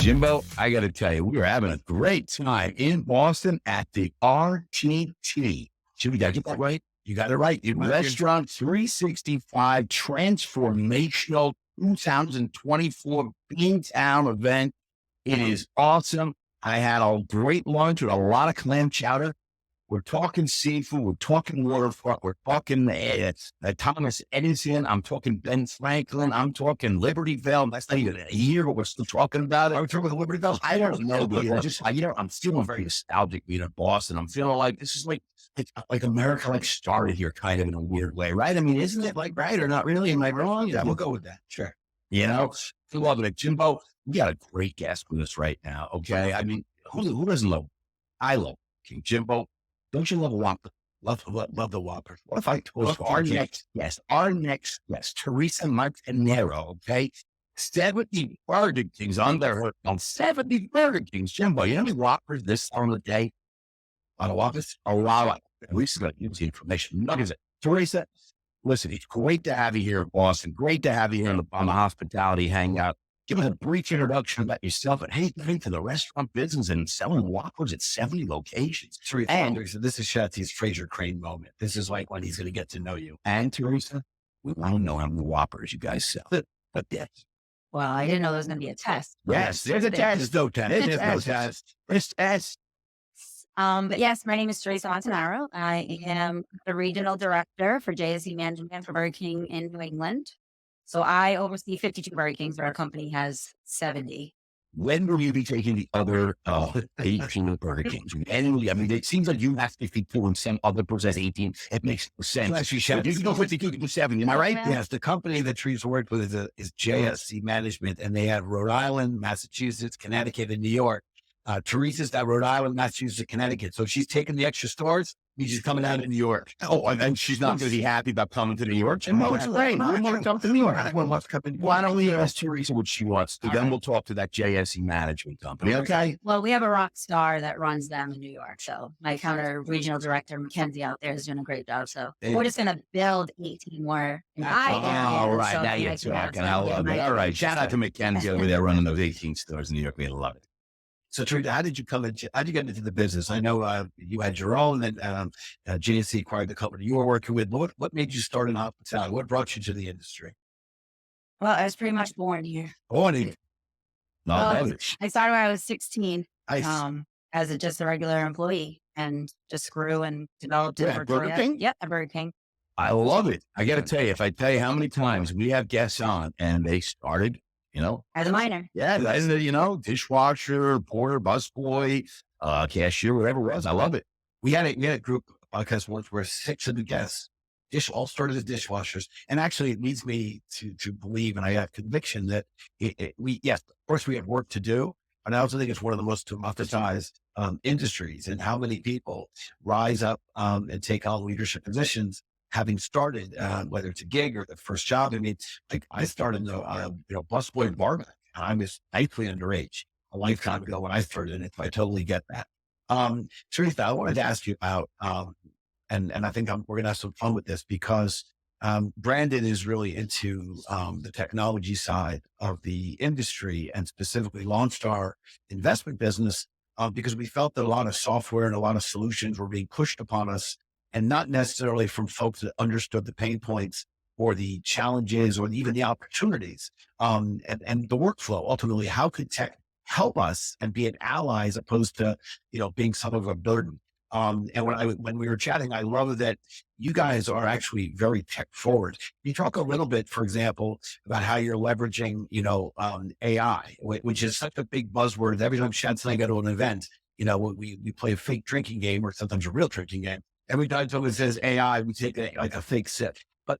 Jimbo, I got to tell you, we were having a great time in Boston at the RTT. Jimmy, did I get that right? You got it right. Restaurant 365 Transformational 2024 Beantown event. It is awesome. I had a great lunch with a lot of clam chowder. We're talking seafood. We're talking waterfront. We're talking Thomas Edison. I'm talking Ben Franklin. I'm talking Libertyville. That's not even a year, but we're still talking about it. Are we talking about Libertyville? I don't know, but I'm feeling very nostalgic being in Boston. I'm feeling like this is like America started here kind of in a weird way, right? I mean, isn't it right or not really? Am I wrong? Yeah, we'll go with that. Sure. Loving it. Jimbo, we got a great guest with us right now, okay? I mean, who doesn't love? I love King Jimbo. Don't you love a Whopper? Love the Whoppers. What if I told our next guest, Teresa Martinero, okay? 70 Burger Kings under on 70 Burger Kings. Jimbo, you know how many Whoppers this time of the day? A lot of Whoppers? A lot. At least got to use the information. What is it? Teresa, listen, it's great to have you here in Boston. Great to have you here on the hospitality hangout. Give us a brief introduction about yourself and hey, get into the restaurant business and selling Whoppers at 70 locations. And this is Shatsy's Fraser Crane moment. This is like when he's going to get to know you. And Teresa, we want to know how many Whoppers you guys sell. But yes. Well, I didn't know there was going to be a test. Yes, there's a test. There's no test. There's no test. There's test. But yes, my name is Teresa Montanaro. I am the regional director for JSC Management for Burger King in New England. So I oversee 52 Burger Kings, but our company has 70. When will you be taking the other 18 Burger Kings? And I mean, it seems like you have 52 and some other person has 18. It makes sense. Well, actually, you can go 52 to 70. Am I right? Yes. The company that Teresa worked with is JSC Management, and they have Rhode Island, Massachusetts, Connecticut, and New York. Teresa's got Rhode Island, Massachusetts, Connecticut. So she's taking the extra stores. She's coming out of New York. Oh, and she's not going to be happy about coming to New York. No, it's great. We want to come to New York. Why don't we ask Teresa what she wants to? Then we'll talk to that JSE management company. Okay. Well, we have a rock star that runs them in New York. So my counter regional director, Mackenzie, out there is doing a great job. So we're just going to build 18 more. All right. Now you're talking. I love it. All right. Shout out to Mackenzie over there running those 18 stores in New York. We love it. So, Teresa, how did you get into the business? I know you had your own, and JSC acquired the company you were working with. What made you start in hospitality? What brought you to the industry? Well, I was pretty much born here. Born here. I started when I was 16 as just a regular employee and just grew and developed. Burger King? Yep, at Burger King. I love it. I got to tell you, if I tell you how many times we have guests on and they started, as a minor. Yeah, dishwasher, porter, busboy, cashier, whatever it was. I love it. We had a group podcast once where 6 of the guests all started as dishwashers. And actually it leads me to believe, and I have conviction that yes, of course we have work to do, but I also think it's one of the most democratized industries, and how many people rise up and take on leadership positions having started, whether it's a gig or the first job. I mean, like I started, busboy and barman. I was thankfully underage a lifetime ago when I started in it. So I totally get that. Teresa, I wanted to ask you about, and I think we're going to have some fun with this because Brandon is really into the technology side of the industry, and specifically launched our investment business because we felt that a lot of software and a lot of solutions were being pushed upon us, and not necessarily from folks that understood the pain points or the challenges or even the opportunities and the workflow. Ultimately, how could tech help us and be an ally as opposed to, being some of a burden? And when we were chatting, I love that you guys are actually very tech forward. You talk a little bit, for example, about how you're leveraging, AI, which is such a big buzzword. Every time Chance and I go to an event, we play a fake drinking game or sometimes a real drinking game. Every time someone says AI, we take a fake sip.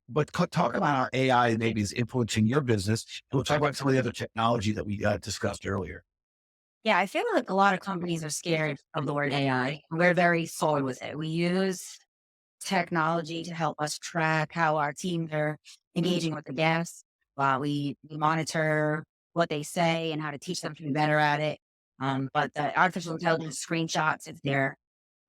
But talk about how AI maybe is influencing your business. And we'll talk about some of the other technology that we discussed earlier. Yeah, I feel like a lot of companies are scared of the word AI. We're very forward with it. We use technology to help us track how our teams are engaging with the guests. We monitor what they say and how to teach them to be better at it. But the artificial intelligence screenshots, if they're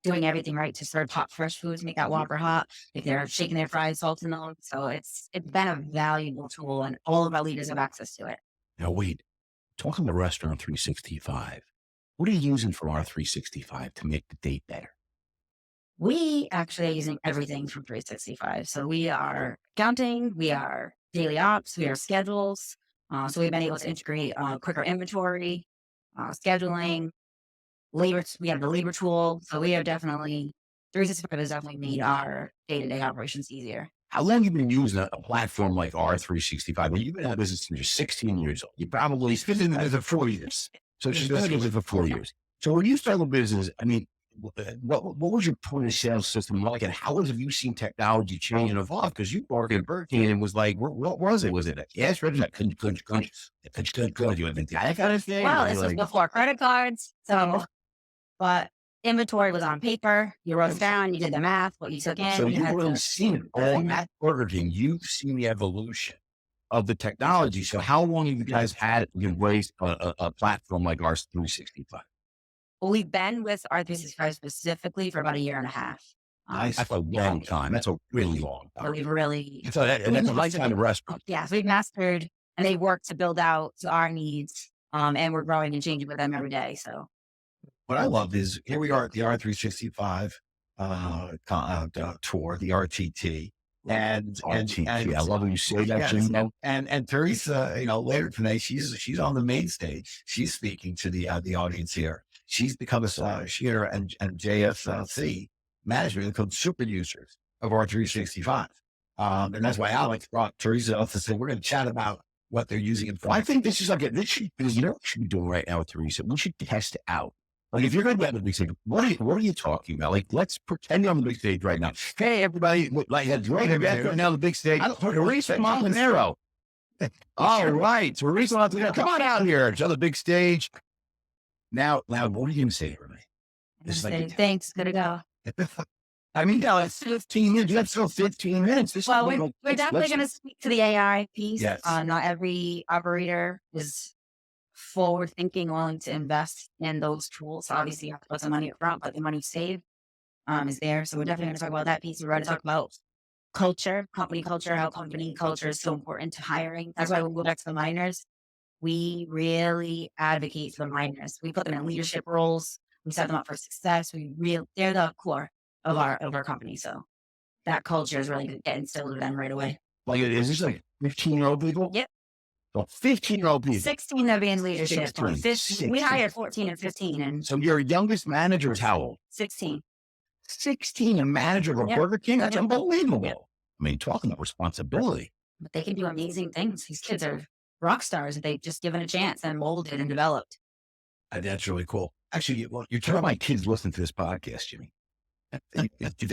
doing everything right to serve hot, fresh foods, make that Whopper hot, if they're shaking their fries, salt in them. So it's been a valuable tool, and all of our leaders have access to it. Now, wait, Talking to Restaurant 365, what are you using for R365 to make the date better? We actually are using everything from 365. So we are accounting, we are daily ops, we are schedules. So we've been able to integrate quicker inventory, scheduling, labor. We have the labor tool. So we are definitely, 365 has definitely made our day-to-day operations easier. How long have you been using a platform like R365? Well, you've been in the business since you're 16 years old. You probably Been in the business for 4 years. so she's been in it for 4 years. So when you started the business, I mean, what was your point of sale system like, and how have you seen technology change and evolve? Because you worked at Burger King and was like, what was it? Was it a cash register? You had that kind of thing? Well, Or this was like, before credit cards. So, but inventory was on paper. You wrote it down, you did the math, what you took in. so you you've had really to, seen it all at Burger King. You've seen the evolution of the technology. So how long have you guys had embraced a platform like R365? well, we've been with R365 specifically for about a year and a half. That's a long time. That's a really long So time. we've really, So and that's a lifetime of restaurant. yeah, so we've mastered and they work to build out to our needs. And we're growing and changing with them every day. So What I love is here we are at the R365 tour, the RTT. And I love when you say that. yes, Jim. and Teresa, later today, she's on the main stage. She's speaking to the audience here. She's become she and JSC management become super users of R365. And that's why Alex brought Teresa up to say, we're going to chat about what they're using it for. Well, I think this is like this should be, you know what we should be doing right now with Teresa? We should test it out. Like if you're going to be on the big stage, what are you talking about? Like let's pretend you're on the big stage right now. Hey everybody, like right now on the big stage. Teresa Montanero. All right, Teresa Montanero, come on out here. It's on the big stage. Now, what are you going to say to me? It's like say, thanks, good to go. I mean, no, it's 15 minutes. You got still 15 minutes. This Well, is we're definitely going to speak to the AI piece. Yes. Not every operator is forward thinking, willing to invest in those tools. Obviously, you have to put some money up front, but the money saved is there. So we're definitely going to talk about that piece. We're going to talk about culture, company culture, how company culture is so important to hiring. That's why we go back to the miners. We really advocate for the miners. We put them in leadership roles. We set them up for success. They're the core of our company. So that culture is really going to get instilled with them right away. like, is this like 15-year-old people? Yep. So 15-year-old people. 16 of in leadership. 16. We hired 14 and 15 and So your youngest manager is how old? 16. 16, a manager of a Yep. Burger King? That's Yep. unbelievable. Yep. I mean, talking about responsibility. But they can do amazing things. These kids are rock stars if they've just given a chance and molded and developed. That's really cool. Actually, You tell my kids listen to this podcast, Jimmy.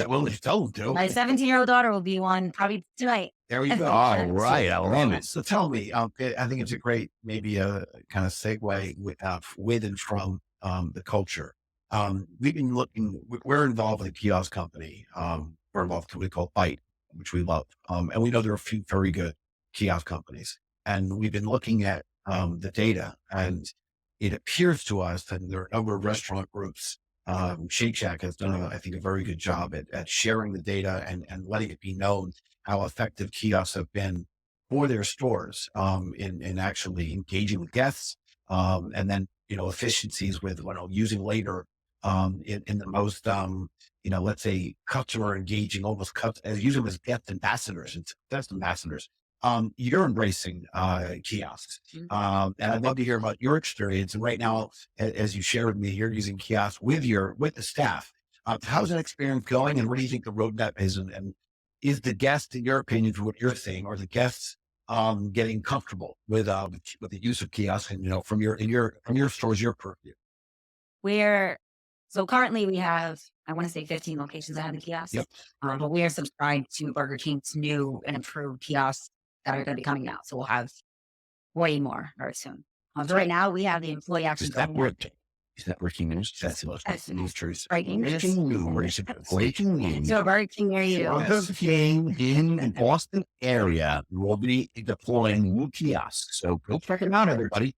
Well, you tell them to. My 17-year-old daughter will be one probably tonight. there you go. All right, I love it. So tell me, I think it's a great, maybe a kind of segue with and from the culture. We've been looking, we're involved with a kiosk company. We're involved with a company called Byte, which we love. And we know there are a few very good kiosk companies. And we've been looking at the data, and it appears to us that there are a number of restaurant groups. Shake Shack has done, I think, a very good job at sharing the data and letting it be known how effective kiosks have been for their stores in actually engaging with guests, and then efficiencies with using labor in the most let's say customer engaging, almost use them as guest ambassadors and guest ambassadors. You're embracing kiosks, and I'd love to hear about your experience. And right now, as you shared with me, you're using kiosks with the staff. How's that experience going, and what do you think the roadmap is? And is the guest, in your opinion, from what you're saying, are the guests getting comfortable with the use of kiosks? And from your stores, your purview. So currently we have, I want to say 15 locations that have the kiosks. Yep. But we are subscribed to Burger King's new and improved kiosks that are going to be coming out. So we'll have way more very soon. So right now we have the employee action. Is that breaking news? That's the most That's news truth. breaking news. Breaking news. So Burger King near you. Burger King in the Boston area will be deploying new kiosks. So go check it out, everybody.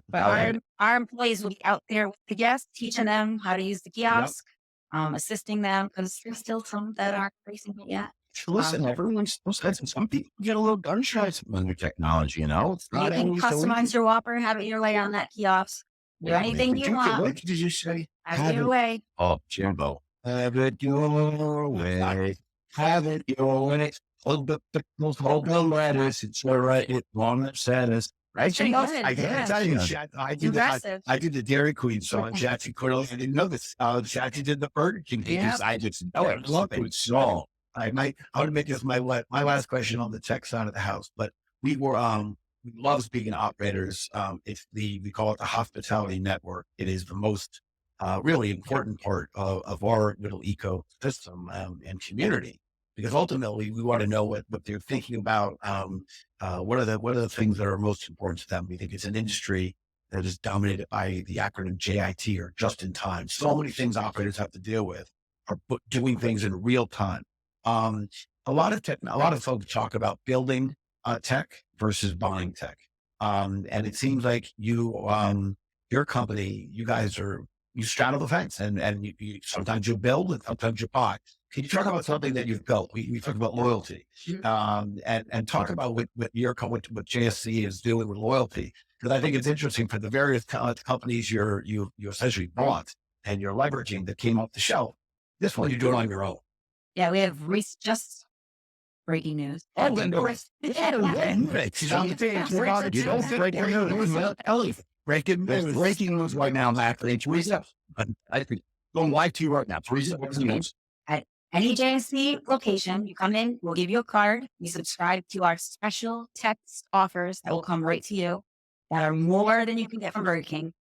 But our employees will be out there with the guests, teaching them how to use the kiosk, assisting them, because there's still some that aren't facing it yet. Listen, everyone's some people get a little gun shy from their technology, you know? It's You not can always the way. customize your Whopper, have it your way on that kiosk. Do anything you want. What did you say? Have it your way. Oh, Jimbo. Have it your way. Have it your way. Hold the pickles, hold the lettuce. It's all right. It's long as us. Right, Pretty Jimbo? good, I yeah. can't tell you. I did Aggressive. I did the Dairy Queen song. Jackie Cordell. I didn't know this. Jackie did the Burger King. Yeah. I just know it. I love it. So I want to make this my last question on the tech side of the house. But we love speaking to operators. We call it the hospitality network. It is the most really important part of our little ecosystem and community, because ultimately we want to know what they're thinking about. What are the things that are most important to them? We think it's an industry that is dominated by the acronym JIT, or just in time. So many things operators have to deal with are doing things in real time. A lot of folks talk about building tech versus buying tech. And it seems like your company, you guys you straddle the fence, and you sometimes you build and sometimes you buy. Can you talk about something that you've built? We talked about loyalty, and talk about what JSC is doing with loyalty, because I think it's interesting for the various companies you essentially bought and you're leveraging that came off the shelf. This one you're doing on your own. Yeah, we have just breaking news. Breaking news right now, Mac. Teresa, I think going live to you right now. Teresa, what's the news? At any JSC location, you come in, we'll give you a card. You subscribe to our special text offers that will come right to you, that are more than you can get from Burger King,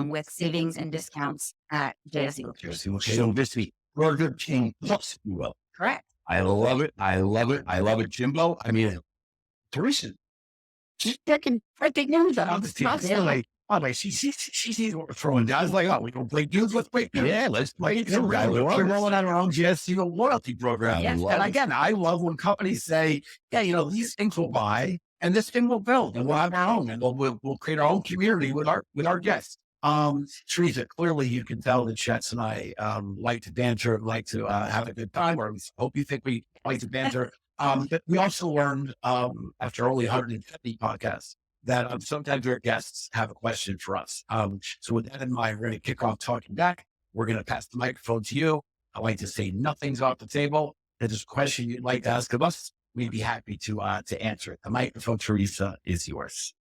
with savings and discounts at JSC locations. So this week, Burger King Plus, if you will. Correct. I love it. I love it. I love it, Jimbo. I mean, Teresa, she's taking breaking news out. She's throwing down. I was like, oh, we can play dudes with break. Yeah, let's play it. We're rolling out our own JSC loyalty program. Yes, And again, I love when companies say, yeah, these things will buy and this thing will build, and we'll have our own, and we'll create our own community with our guests. Teresa, clearly you can tell that Chet's and I like to banter, like to have a good time, or at least hope you think we like to banter. But we also learned after only 150 podcasts that sometimes our guests have a question for us. So with that in mind, we're going to kick off talking back. We're going to pass the microphone to you. I like to say nothing's off the table. If there's a question you'd like to ask of us, we'd be happy to answer it. The microphone, Teresa, is yours.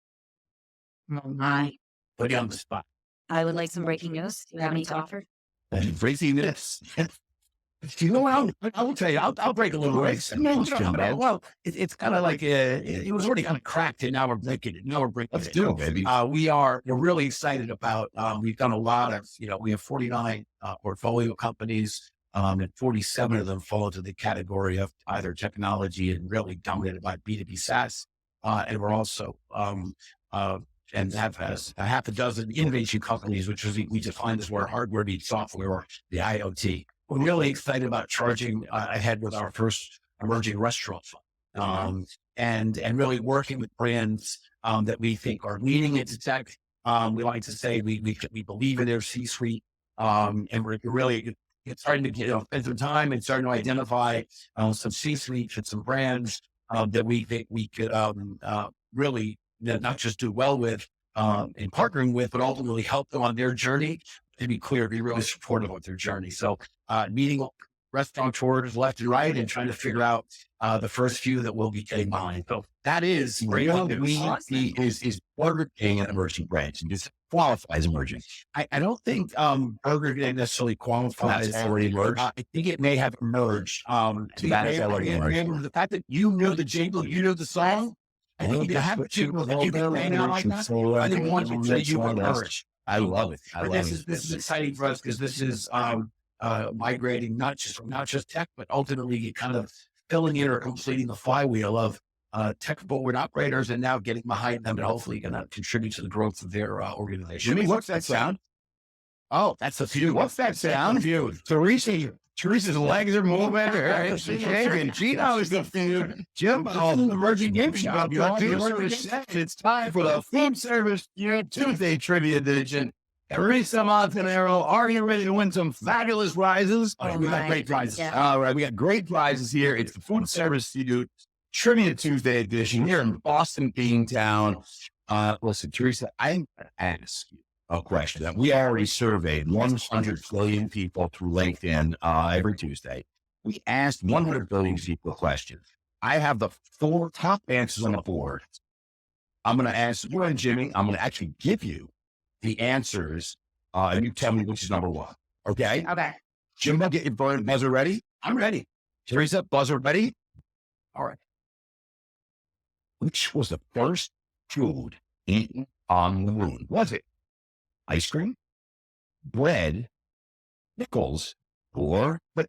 Oh my. Put you on the spot. I would like some breaking news. Do you have any to offer? Breaking this. I will tell you, I'll break a little race. Well, it's kind of like it was already kind of cracked, and now we're breaking it. Let's do it, baby. We're really excited about. We've done a lot of, we have 49 portfolio companies, and 47 of them fall into the category of either technology and really dominated by B2B SaaS, and we're also and have a half a dozen innovation companies, which we define as where hardware meets software, or the IoT. We're really excited about charging ahead with our first emerging restaurant fund, and really working with brands that we think are leading into tech. We like to say we believe in their C-suite, and we're really starting to spend some time and starting to identify some C-suites and some brands that we think we could really not just do well with in partnering with, but ultimately help them on their journey. To be clear, be really supportive of their journey. So meeting restaurateurs left and right and trying to figure out the first few that we'll be getting behind. So that is is Burger King an emerging brand, and just qualifies emerging. I don't think Burger King necessarily qualifies already emerged. I think it may have emerged. The fact that you know the jingle, you know the song. I think you have to hang out like that. I think once you say you emerge. I love it. This is exciting for us, because this is migrating not just tech, but ultimately kind of filling in or completing the flywheel of tech forward operators, and now getting behind them and hopefully going to contribute to the growth of their organization. Jimmy, what's that sound? Oh, that's a few. What's that sound? Teresa's legs are moving. Gino is the food. Jimbo, the emerging game shop. It's time for the food service Tuesday trivia edition. Teresa Montanaro, are you ready to win some fabulous prizes? Oh, We got my. great prizes. Yeah. All right, we got great prizes here. It's the Food Service Studio Trivia Tuesday edition here in Boston, Beantown. Listen, Teresa, I'm going to ask you a question that we already surveyed 100 billion people through LinkedIn every Tuesday. We asked 100 billion people a question. I have the 4 top answers on the board. I'm going to ask you and Jimmy, I'm going to actually give you the answers, and you tell me which is number 1. Okay? Okay. Jimbo, get your buzzer ready. I'm ready. Teresa, buzzer ready. All right. Which was the first food eaten on the moon? Was it ice cream, bread, pickles, or, but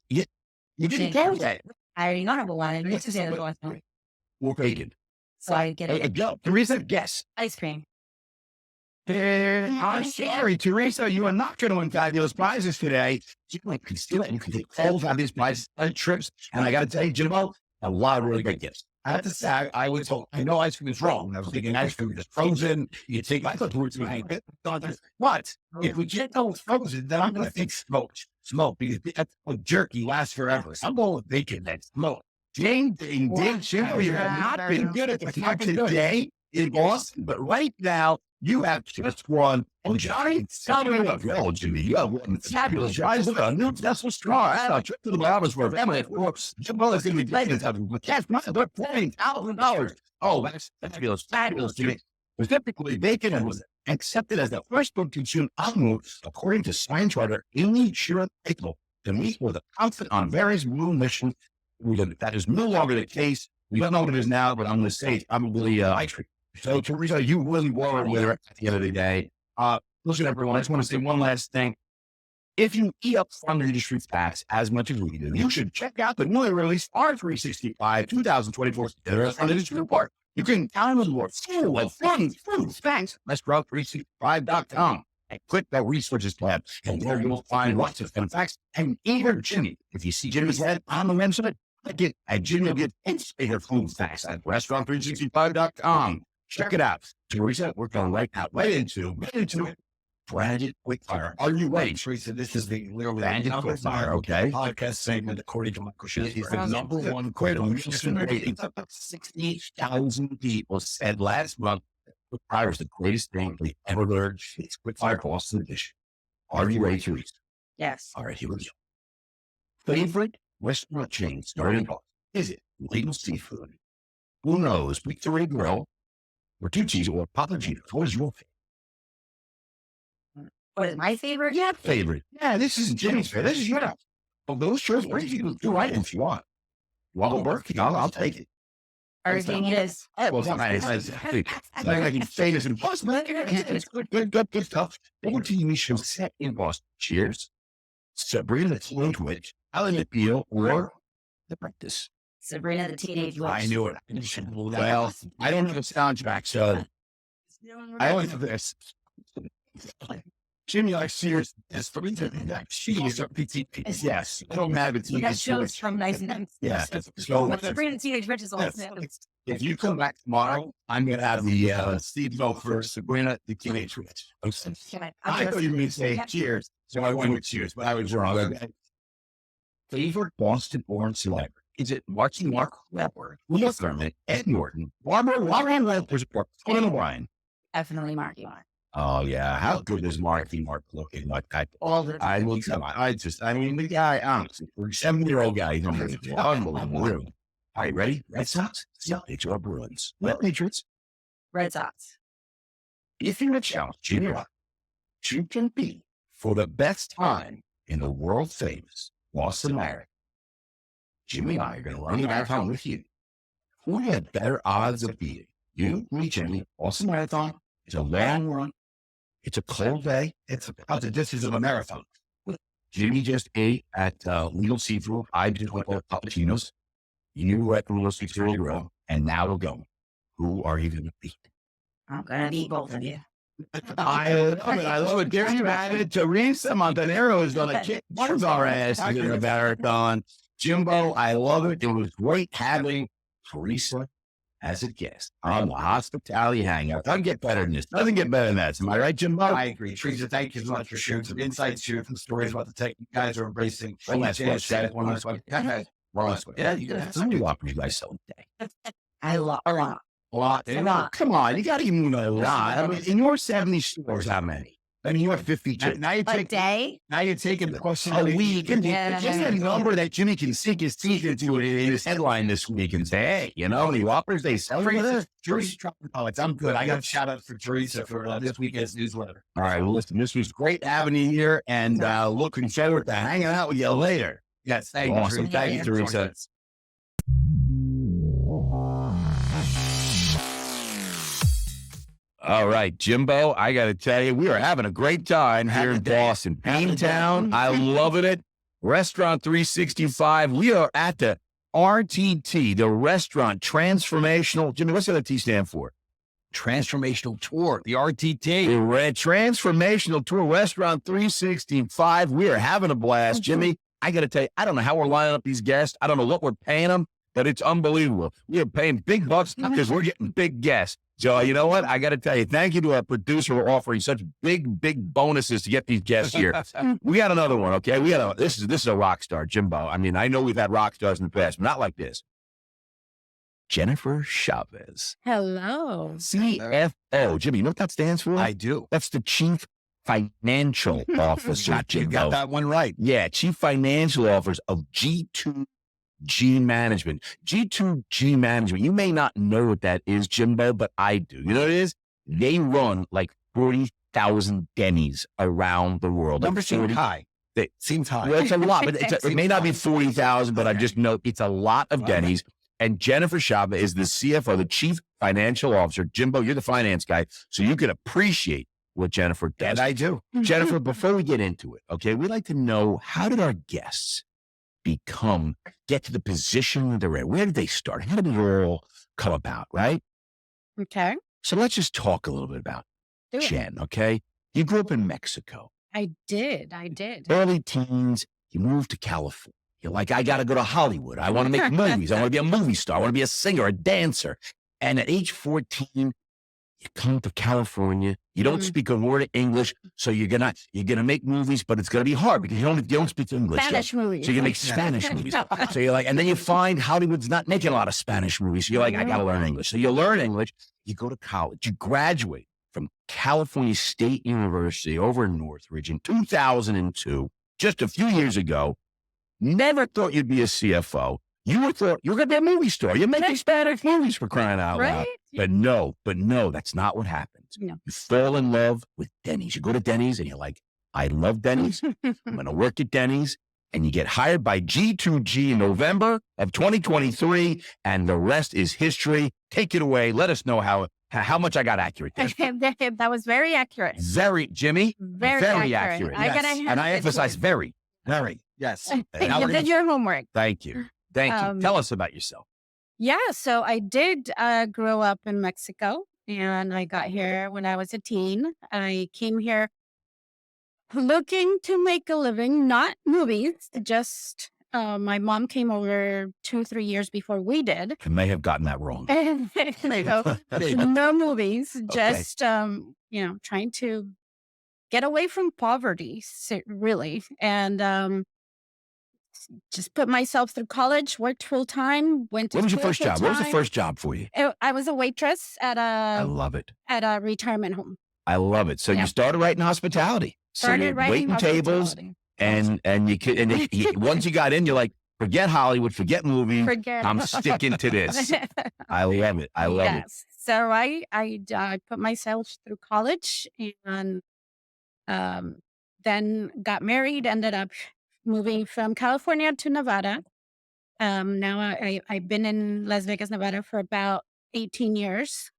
you didn't get that. I already know number 1. And this is the other one. Or bacon. So I get Hey, it. go. Teresa, guess. Ice cream. I'm sorry, Teresa, you are not going to win fabulous prizes today. You can steal it and you can take all fabulous prizes on trips. And I got to tell you, Jimbo, a lot of really great gifts. I have to say, I was told, I know ice cream is wrong. I was thinking ice cream is frozen. You take, I thought the words were what? If we get those frozen, then I'm going to think smoke, because that's what jerky lasts forever. I'm going with bacon and smoke. Jane, Jimbo, you have not been good at the time today in Boston, but right now, you have just won a giant salad. Well, Jimmy, you have won fabulous prize with a new Tesla straw. And a trip to the Whoppers for a family. Jimbo is going to be getting it with cash money, but $40,000. Oh, that's fabulous, Jimmy. Specifically, bacon and was accepted as the first food consumed on the moon, according to science writer Amy Shira-Pickle, to meet with a confidant on various moon missions. That is no longer the case. We don't know what it is now, but I'm going to say it's probably ice cream. So, Teresa, you really were a winner at the end of the day. Listen, everyone, I just want to say one last thing. If you eat up from the industry facts as much as we do, you should check out the newly released R365 2024 Industry Report. You can download more fun facts. Let's grow 365.com and click that resources tab, and there you will find lots of fun facts. And even Jimmy, if you see Jimmy's head on the website, click at Jimmy get inspired food facts at restaurant365.com. Check it out. Teresa, we're going right into it. Branded Quickfire. Are you ready? Teresa, this is the literally Branded Quickfire, okay? podcast segment according to Michael Schmidt. He's the number 1 quitter. 60,000 people said last month that Quickfire is the greatest thing they ever learned. It's Quickfire Boston Edition. Are you ready, Teresa? Yes. All right, here we go. Favorite restaurant chain starting in Boston? Is it Legal Seafood? Who knows? Victory Grill? Or Tucci's or Papa Gino's? What is your favorite? What is my favorite? Yeah, favorite. Yeah, this isn't Jimmy's favorite. This is your house. Well, those shirts, where you can do right if you want. You want to work? I'll take it. Everything is. Well, it's not nice. I can say this in Boston. It's good stuff. What TV show set in Boston? Cheers. Sabrina the Teenage Witch, Alan McBeal, or The Apprentice. Sabrina the Teenage Witch. I knew it. Well, I don't have a soundtrack, so I only have this. Jimmy, I serious. Yes, she's a PTP. Yes, I don't have it. You got shows from nice and Yeah. So But Sabrina the Teenage Witch is awesome. if you come back tomorrow, I'm going to have the Steve go for Sabrina the Teenage Witch. Okay. I thought you were going to say cheers, so I went with cheers, but I was wrong. Okay. Favorite Boston-born celebrity? Is it Marky Mark Webber, Will Thurman, Ed Norton, Barbara Warren, Conan O'Brien? Definitely Marky Mark. Oh, yeah. How good is Marky Mark looking like that? I will tell you. I mean, the guy, honestly, for a 7-year-old guy, he's unbelievable. All right, ready? Red Sox, Celtics, or Bruins? Well, Patriots. Red Sox. If you're a challenge, Jimmy, you can be for the best time in the world famous Boston Marathon. Jimmy and I are going to run the marathon with you. Who had better odds of beating? You, me, Jimmy. Boston Marathon is a long run. It's a cold day. It's about the distance of a marathon. Jimmy just ate at Legal Seafood. I just went to Papa Gino's. You were at the Legal Seafood Grill, and now we're going. Who are you going to beat? I'm going to beat both of you. I love it. There you have it. Teresa Montanaro is going to kick one of our asses in the marathon. Jimbo, I love it. It was great having Teresa as a guest on the Hospitality Hangout. Doesn't get better than this. Doesn't get better than that. Am I right, Jimbo? I agree. Teresa, thank you so much for sharing some insights, sharing some stories about the tech you guys are embracing. One last one. One last one. One last one. Yeah, you got how many Whoppers you guys sell a day? I love a lot. A lot. A lot. Come on, you got to give me a lot. I mean, in your 70 stores, how many? I mean, you have 52. Now you're A taking, day? now you're taking the question A week. Yeah. Just a number that Jimmy can sink his teeth into it in his headline this week and say, hey, you know, the Whoppers they sell for this. Teresa dropping comments. I'm good. I got a shout out for Teresa for this weekend's newsletter. All right, well, listen, this was great having you here and looking forward to hanging out with you later. Yes, thank you. Awesome. Teresa. Thank you, Teresa. All right, Jimbo, I got to tell you, we are having a great time here in Boston. Town, I loving it. Restaurant 365. We are at the RTT, the Restaurant Transformational. Jimmy, what's the other T stand for? Transformational tour, the RTT. The Transformational Tour, Restaurant 365. We are having a blast. Jimmy, I got to tell you, I don't know how we're lining up these guests. I don't know what we're paying them, but it's unbelievable. We are paying big bucks because we're getting big guests. So you know what? I got to tell you, thank you to our producer for offering such big bonuses to get these guests here. We got another one, okay? This is a rock star, Jimbo. I mean, I know we've had rock stars in the past, but not like this. Jennifer Chavez. Hello. CFO. Jimmy, you know what that stands for? I do. That's the Chief Financial Officer. You got that one right. Yeah, Chief Financial Officer of G2G Management. G2G Management. You may not know what that is, Jimbo, but I do. You know what it is? They run like 40,000 Denny's around the world. Number like seems high. Seems high. Well, it's a lot, but it may not be 40,000, but I just know it's a lot of Denny's. And Jennifer Chavez is the CFO, the Chief Financial Officer. Jimbo, you're the finance guy, so you can appreciate what Jennifer does. And I do. Jennifer, before we get into it, okay, we'd like to know, how did our guests get to the position they're in? Where did they start? How did it all come about, right? Okay. So let's just talk a little bit about Do it. Jen, okay? You grew up in Mexico. I did. Early teens, you moved to California. You're like, I got to go to Hollywood. I want to make movies. I want to be a movie star. I want to be a singer, a dancer. And at age 14, you come to California. You don't speak a word of English, so you're gonna make movies, but it's gonna be hard because you don't speak English. Spanish movies. So you make Spanish movies. So you're like, and then you find Hollywood's not making a lot of Spanish movies. So you're like, I gotta learn English. So you learn English. You go to college. You graduate from California State University over in Northridge in 2002, just a few years ago. Never thought you'd be a CFO. You thought you were going to be a movie star. You're making Spanish movies, for crying out loud. Right? But no, that's not what happens. No. You fall in love with Denny's. You go to Denny's and you're like, I love Denny's. I'm going to work at Denny's. And you get hired by G2G in November of 2023. And the rest is history. Take it away. Let us know how much I got accurate there. That was very accurate. Jimmy, Very accurate. Yes. And I emphasize very. Yes. You did your homework. Thank you. Tell us about yourself. Yeah. So I did grow up in Mexico, and I got here when I was a teen. I came here looking to make a living, not movies, just my mom came over 2-3 years before we did. I may have gotten that wrong. No movies, Okay. just, trying to get away from poverty, really. And just put myself through college, worked full time, went to What was your school first job? What was the full-time. first job for you? I was a waitress at I a love it. retirement home. I love it. So Yeah. you started right in hospitality. So Started you're writing waiting tables, hospitality. and once you got in, you're like, forget Hollywood, forget movie. Forget. I'm sticking to this. I love it. I love it. Yes. So I put myself through college and then got married, ended up moving from California to Nevada. Now I've been in Las Vegas, Nevada for about 18 years.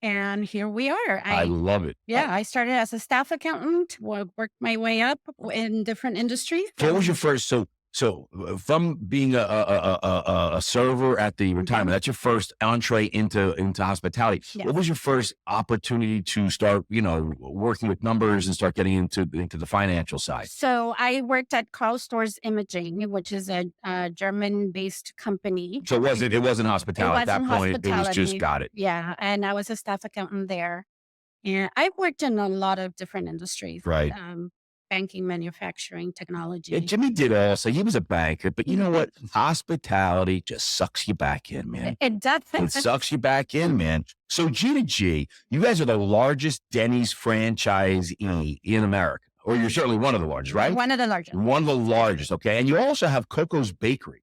And here we are. I love it. I started as a staff accountant, worked my way up in different industries. So what was your first? So So from being a server at the retirement, that's your first entree into hospitality. Yes. What was your first opportunity to start, working with numbers and start getting into the financial side? So I worked at Karl Storz Imaging, which is a German-based company. So it wasn't hospitality at that wasn't point. It was just hospitality. got it. Yeah, and I was a staff accountant there. And I've worked in a lot of different industries. Right. Banking, manufacturing, technology. Yeah, Jimmy did also. He was a banker, but you know what? Hospitality just sucks you back in, man. It does. It sucks you back in, man. So G to G, you guys are the largest Denny's franchise in America, or you're certainly one of the largest, right? One of the largest. One of the largest, okay. And you also have Coco's Bakery.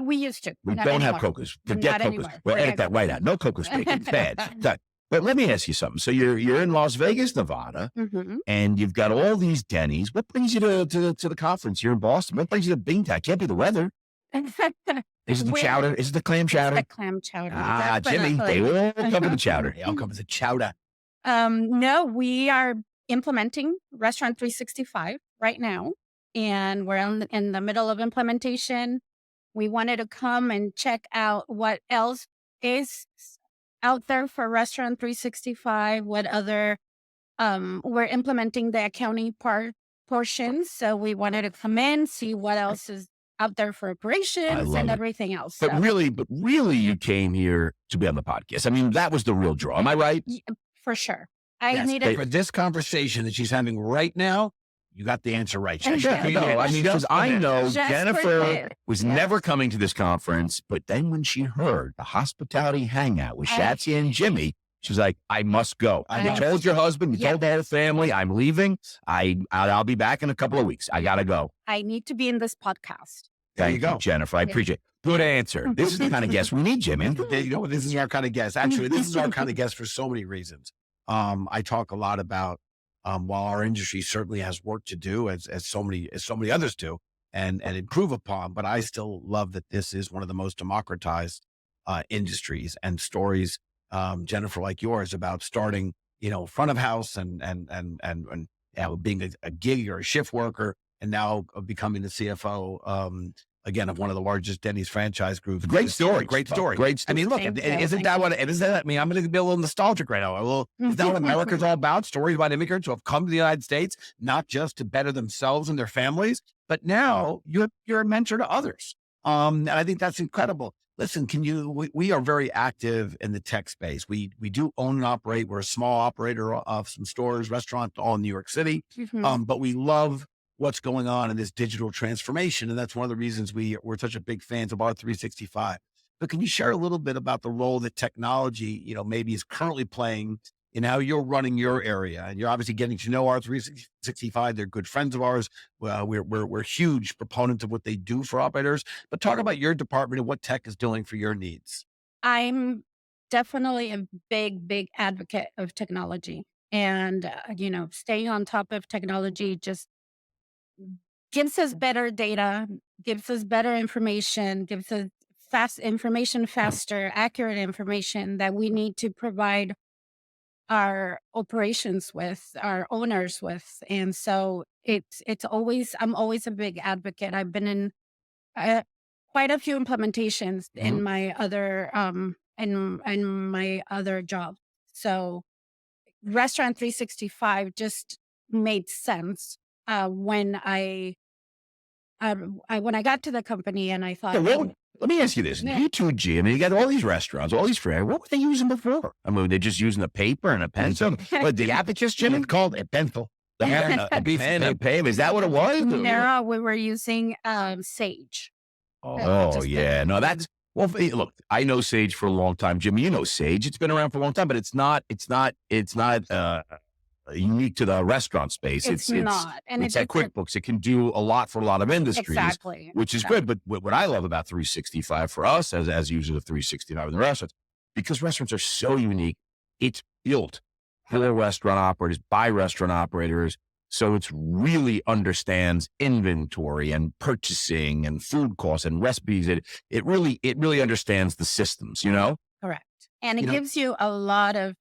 We used to. We Not don't have anymore. Coco's. Forget Not Coco's. anymore. Well, edit Forget that right out. No Coco's Bakery. It's bad. But let me ask you something. So you're in Las Vegas, Nevada, Mhm. and you've got all these Denny's. What brings you to the conference here in Boston? What brings you to Bingtown? Can't be the weather. Is it the Where- chowder? Is it the clam chowder? The clam chowder. Jimmy, they definitely. all come to the chowder. They all come as a chowder. No, we are implementing Restaurant 365 right now, and we're in the middle of implementation. We wanted to come and check out what else is out there for Restaurant 365, what other, we're implementing the accounting portion. So we wanted to come in, see what else is out there for operations love and it. everything else. But So, really, you came here to be on the podcast. I mean, that was the real draw. Am I right? for sure. I Yes, needed, for this conversation that she's having right now, you got the answer right. She- Yeah, she- No, I mean, because I know Just for Jennifer this. was Yes. never coming to this conference, but then when she heard the hospitality hangout with I- Shatsy and Jimmy, she was like, I must go. I You know. told your husband, you Yeah. told the head of family, I'm leaving. I'll be back in a couple of weeks. I got to go. I need to be in this podcast. There Thank you go. Jennifer. I Yeah. appreciate it. Good answer. This is the kind of guest we need, Jimmy. You know what? This is our kind of guest. Actually, this is our kind of guest for so many reasons. I talk a lot about while our industry certainly has work to do, as so many others do, and improve upon. But I still love that this is one of the most democratized industries and stories, Jennifer, like yours, about starting, front of house and being a gig or a shift worker, and now becoming the CFO. Again, of one of the largest Denny's franchise groups. Great story. Great story. Great I story. mean, look, Thank you. isn't Thank that you. what it is? I mean, I'm going to be a little nostalgic right now. Well, is that what America's all about? Stories about immigrants who have come to the United States, not just to better themselves and their families, but now you're a mentor to others. And I think that's incredible. Listen, we are very active in the tech space. We do own and operate. We're a small operator of some stores, restaurants, all in New York City. Mhm. But we love what's going on in this digital transformation. And that's one of the reasons we're such a big fans of R365. But can you share a little bit about the role that technology, maybe is currently playing in how you're running your area? And you're obviously getting to know R365. They're good friends of ours. Well, we're huge proponents of what they do for operators, but talk about your department and what tech is doing for your needs. I'm definitely a big advocate of technology. And, staying on top of technology just gives us better data, gives us better information, gives us faster, accurate information that we need to provide our operations with, our owners with. And so I'm always a big advocate. I've been in quite a few implementations in my other in my other job. So Restaurant 365 just made sense when I got to the company and I thought, Yeah, let me ask you this. Yeah. You two, G, I mean, you got all these restaurants, all these friends. What were they using before? I mean, they're just using a paper and a pencil. But the abacus, Jimmy? It's called a pencil. A pen and paper. Is that what it was? no, we were using Sage. Oh, Just yeah. No, that's, well, look, I know Sage for a long time. Jimmy, you know Sage. It's been around for a long time, but it's not unique to the restaurant space. It's not. And it's at QuickBooks. It can do a lot for a lot of industries, Exactly. which is good. But what I love about 365 for us as users of 365 in the restaurants, because restaurants are so unique, it's built for restaurant operators by restaurant operators. So it really understands inventory and purchasing and food costs and recipes. It really understands the systems, Correct. And it You know- gives you a lot of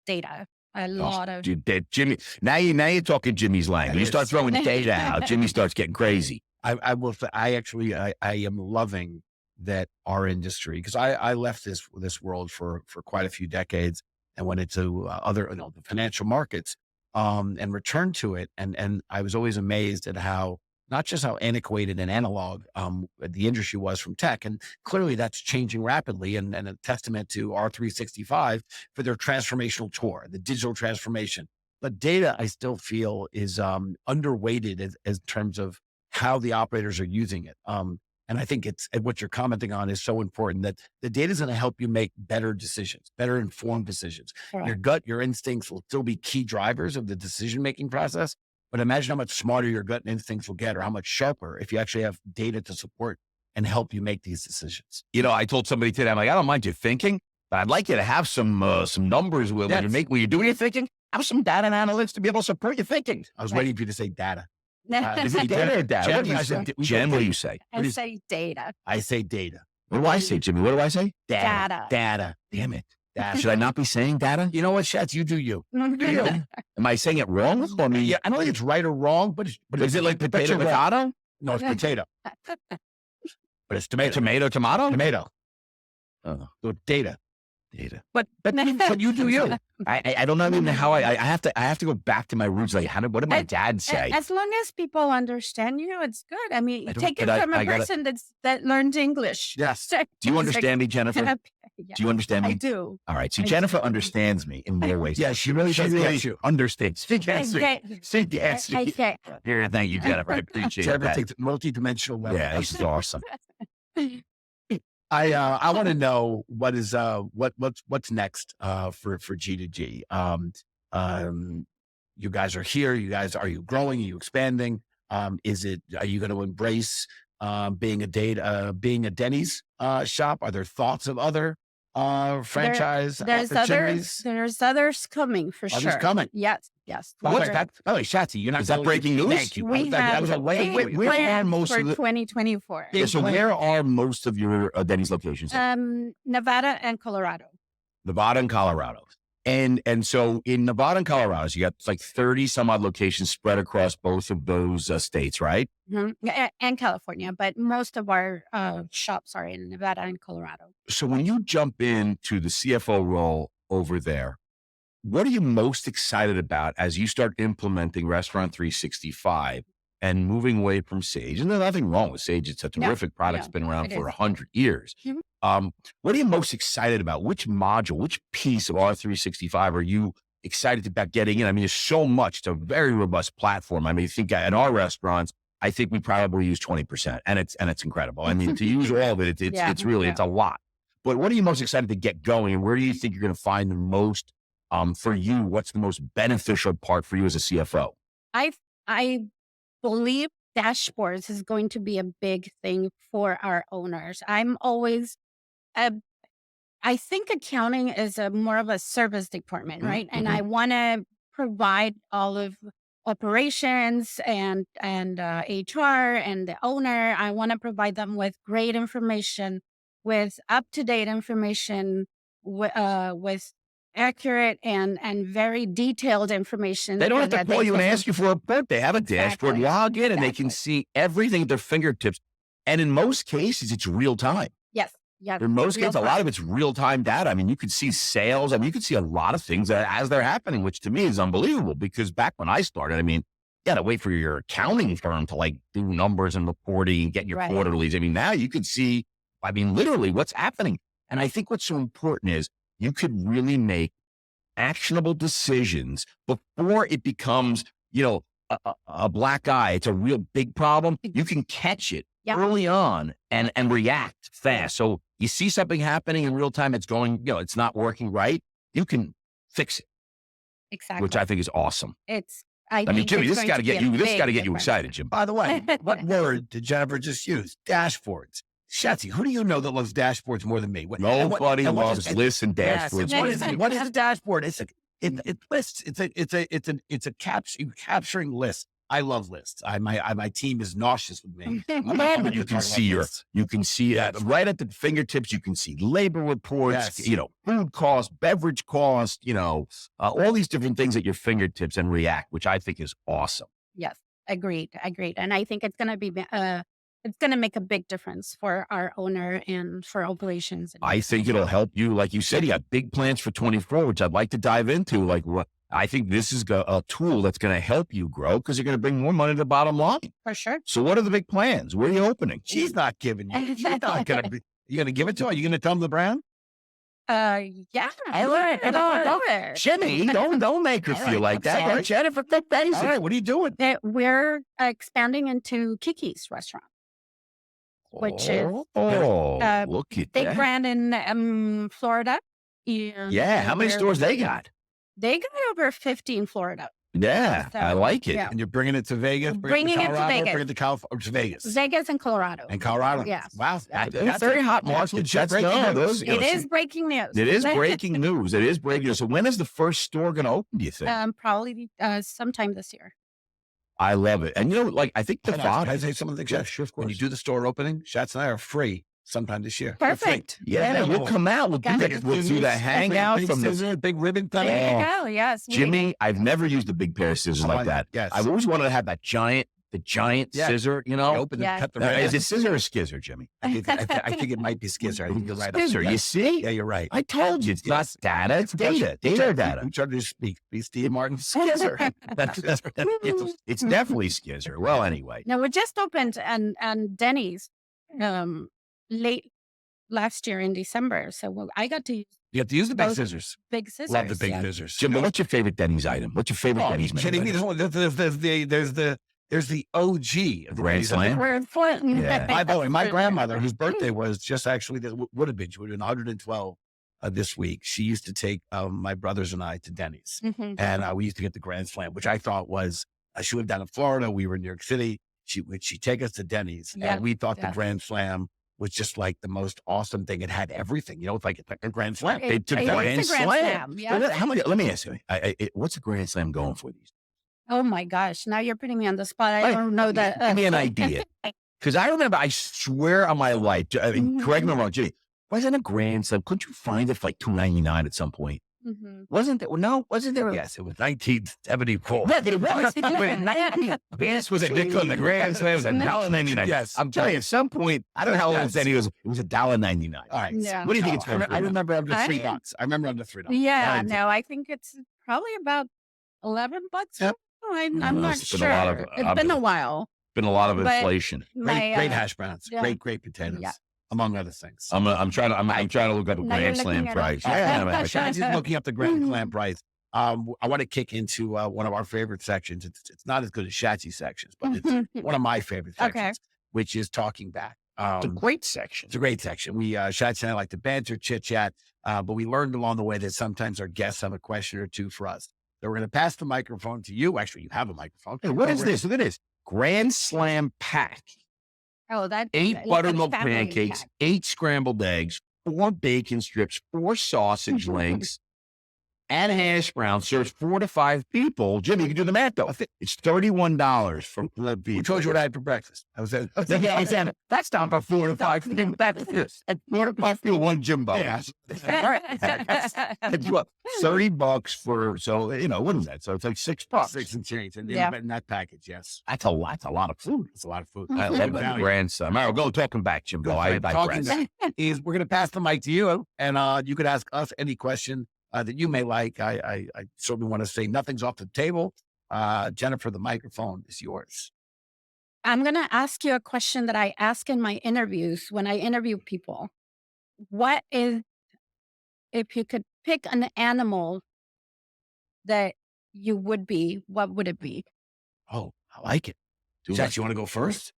data. A lot of Dude, Jimmy, now you're talking Jimmy's language. That You start is- throwing data out. Jimmy starts getting crazy. I will say, I am loving that our industry, because I left this world for quite a few decades and went into other, the financial markets, and returned to it. And I was always amazed at how, not just how antiquated and analog, the industry was from tech. And clearly that's changing rapidly, and a testament to R365 for their transformational tour, the digital transformation. But data, I still feel, is underweighted as terms of how the operators are using it. And I think what you're commenting on is so important, that the data is going to help you make better decisions, better informed decisions. Correct. Your gut, your instincts will still be key drivers of the decision-making process. But imagine how much smarter your gut and instincts will get, or how much sharper, if you actually have data to support and help you make these decisions. I told somebody today, I'm like, I don't mind you thinking, but I'd like you to have some numbers when you're doing your thinking. Have some data and analytics to be able to support your thinking. I was waiting for you to say data. Is it data or data? Jen, what do you say? I say data. I say data. What do I say, Jimmy? What do I say? Data. Data. Damn it. Data. Should I not be saying data? You know what, Shats? You do you. Am I saying it wrong? I mean, Yeah, I don't think it's right or wrong, but is it like potato, potato? No, it's potato. But it's tomato. Tomato? Tomato. Oh, So data. data. But you do you. I don't know even how I have to go back to my roots. Like, what did my dad say? As long as people understand you, it's good. I mean, I don't- take it but from I a gotta- person that learns English. Yes. So- Do you understand me, Jennifer? Yeah, Do you understand me? I do. All right. See, I Jennifer do. understands me in more ways. Yeah, she really does get you. Understands. She gets me. Okay. She gets me. Okay. Here, thank you, Jennifer. I appreciate Jennifer that. takes it multi-dimensional level. Yeah, this is awesome. I want to know what's next for G2G. You guys are here. Are you growing? Are you expanding? Are you going to embrace being a Denny's shop? Are there thoughts of other franchise There's opportunities? others coming for Others sure. coming. Yes. What's We're- that? By the way, Shatsy, you're not. Is that breaking news? Thank you. We That was a have way. big where are plans most for of the- 2024. Yeah, so where are most of your Denny's locations? Nevada and Colorado. Nevada and Colorado. And so in Nevada and Colorado, so you got like 30 some odd locations spread across both of those states, right? Mhm. And California, but most of our shops are in Nevada and Colorado. So when you jump into the CFO role over there, what are you most excited about as you start implementing Restaurant 365 and moving away from Sage? And there's nothing wrong with Sage. It's a terrific product. It's been around it for is. 100 years. Mhm. What are you most excited about? Which module, which piece of R365 are you excited about getting in? I mean, there's so much. It's a very robust platform. I mean, I think at our restaurants, I think we probably use 20%, and it's incredible. I mean, to use all of it, it's really it's a lot. But what are you most excited to get going, and where do you think you're going to find the most for you? What's the most beneficial part for you as a CFO? I believe dashboards is going to be a big thing for our owners. I'm always, I think accounting is more of a service department, right? And I want to provide all of operations and HR and the owner. I want to provide them with great information, with up-to-date information, with accurate and very detailed information. They don't have to that call you and can- ask you for a quote. They have a dashboard, Exactly. log in, and they can Exactly. see everything at their fingertips. And in most cases, it's real time. Yes. Yeah. In most real cases, a lot time. of it's real time data. I mean, you could see sales. I mean, you could see a lot of things as they're happening, which to me is unbelievable, because back when I started, I mean, you got to wait for your accounting firm to like do numbers and reporting and get your Right. quarterlies. I mean, now you could see, I mean, literally what's happening. And I think what's so important is you could really make actionable decisions before it becomes, a black eye. It's a real big problem. You can catch it Yeah. early on and react fast. So you see something happening in real time. It's going, it's not working right. You can fix it, Exactly. which I think is awesome. I I mean, think Jimmy, it's this going got to get be a you. This big got to get you difference. excited, Jim. By the way, what word did Jennifer just use? Dashboards. Shatsy, who do you know that loves dashboards more than me? Nobody and what loves is- lists and Yes, dashboards. what is a dashboard? It lists. It's a capturing lists. I love lists. My team is nauseous with me. But you can see right at the fingertips. You can see labor reports, Yes. food costs, beverage costs, all these different things at your fingertips and react, which I think is awesome. Yes. Agreed. And I think it's going to be, it's going to make a big difference for our owner and for operations. I think it'll help you. Like you said, you got big plans for 24, which I'd like to dive into. Like what I think this is a tool that's going to help you grow because you're going to bring more money to the bottom line. For sure. So what are the big plans? Where are you opening? She's not giving you. She's not going to be. You going to give it to her? You going to tell them the brand? Yeah. I love it. Jimmy, don't make her feel like that. Sarah Jennifer, All right. What are you doing? We're expanding into Kiki's restaurant, which is look at big that. brand in Florida. And Yeah, how many stores they got? They got over 50 in Florida. Yeah, I So, like it. yeah. And you're bringing it to Vegas? Bringing it to Colorado, Vegas. Bring it to California, to Vegas. Vegas and Colorado. And Colorado. Yeah. Wow. That's very hot market. That's breaking no, news. those- It is breaking news. It is breaking news. It is breaking news. So when is the first store going to open, do you think? Probably sometime this year. I love it. And like, I think the Can thought. I say some of the things? Yeah, sure, of When you course. do the store opening, Schatz and I are free sometime this year. They're free. Perfect. Yeah, we'll come out. We'll do Got that. it. We'll do the hangout big from the scissors, big ribbon cutting. There Oh. you go. Yes. Jimmy. I've never used a big pair of scissors like that. Yes. I've always wanted to have that giant Yeah. scissor, You open Yeah. and cut the Is ribbon. it scissor or skizzer, Jimmy? I think it might be skizzer. I think you're right. Scissor. You see? Yeah, you're right. I told you, it's not data, it's data. Data, data. We tried to speak. Be Steve Martin skizzer. It's definitely skizzer. Well, anyway. No, we just opened and Denny's late last year in December. So I got to use You have to use the big Those- scissors. big scissors. Love the big yeah. scissors. Jim, but what's your favorite Denny's item? What's your favorite Oh, Denny's you kidding me? menu? There's the OG of the Grand Denny's. Slam? We're in Flint. Yeah. By the way, my grandmother, whose birthday was just actually, would have been, she would have been 112 this week. She used to take my brothers and I to Denny's. Mhm. And we used to get the Grand Slam, which I thought was, she lived down in Florida. We were in New York City. She'd take us to Denny's. Yeah, And we thought yeah. the Grand Slam was just like the most awesome thing. It had everything. It's like a Grand Slam. They took It the is Grand the Grand Slam. Slam, yeah. How many? Let me ask you. What's a Grand Slam going for these? Oh my gosh. Now you're putting me on the spot. I don't know that. Give me an idea. Because I remember, I swear on my life, I mean, correct me if I'm wrong, Jimmy, wasn't a Grand Slam? Couldn't you find it for like $2.99 at some point? Mhm. Wasn't there? No, wasn't there? Yes, it was 1974. Yeah, it was. This was a nickel in the Grand Slam. It was $1.99. Yes. I'm telling you, at some point, I don't know how old Yes. Denny was. It was $1.99. All right. Yeah. What do you think it's I going remember under I- $3. I remember under $3. Yeah, I- no, I think it's probably about $11. Yep. I'm No, not it's been a sure. lot of- It's been a while. Been a lot of But- inflation. My, Great hash browns, yeah. great potatoes, Yeah. among other things. I'm trying to look up a Now you're Grand Slam looking it up. price. I was just looking up the Grand Slam price. I want to kick into one of our favorite sections. It's not as good as Shatsy sections, but it's one of my favorite sections, Okay. which is talking back. It's a great section. It's a great section. We Shatsy and I like to banter, chit chat, but we learned along the way that sometimes our guests have a question or two for us. So we're going to pass the microphone to you. Actually, you have a microphone. Hey, what So is we're- this? Look at this. Grand Slam pack. Oh, that 8 like a buttermilk family pancakes, pack. 8 scrambled eggs, 4 bacon strips, 4 sausage links, and hash browns. Serves 4 to 5 people. Jimmy, you can do the math though. It's $31 for the Who people. told you what I had for breakfast? I was at, That's down for 4 to 5 people. That's this. At 4 to 5 people, 1 Jimbo. Yeah. That's what, $30 for, so, what is that? So it's like $6. 6 and change in, Yeah. in that package. Yes, That's a lot. That's a lot of food. it's a lot of food. I love that Value. Grand Slam. All right, we'll go talking back, Jimbo. Good. I Talking digress. back is we're going to pass the mic to you, and you could ask us any question that you may like. I certainly want to say nothing's off the table. Jennifer, the microphone is yours. I'm going to ask you a question that I ask in my interviews when I interview people. What is, if you could pick an animal that you would be, what would it be? Oh, I like it. Do Jack, it. you want to go first?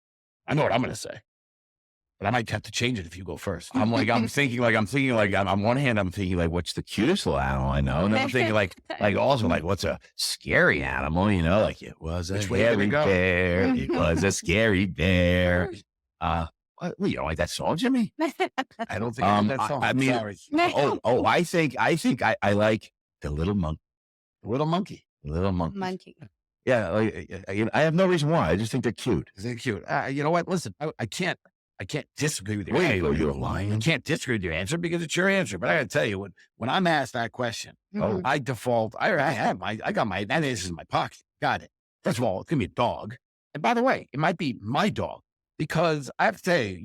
I know what I'm going to say, but I might have to change it if you go first. I'm thinking on one hand, I'm thinking like, what's the cutest little animal I know? And then I'm thinking like also like, what's a scary animal? Like it was a Which way did hairy we go? bear. It was a scary bear. You don't like that song, Jimmy? I don't think I have that song. I mean, Sorry. I think I like the little monkey. Little monkey. Little monkey. Monkey. Yeah, I have no reason why. I just think they're cute. Is it cute? You know what? Listen, I can't disagree with your Wait, answer. you're lying. I can't disagree with your answer because it's your answer. But I got to tell you, when I'm asked that question, Mhm. I default. I got my that answer's in my pocket. Got it. First of all, it's gonna be a dog. And by the way, it might be my dog because I have to say,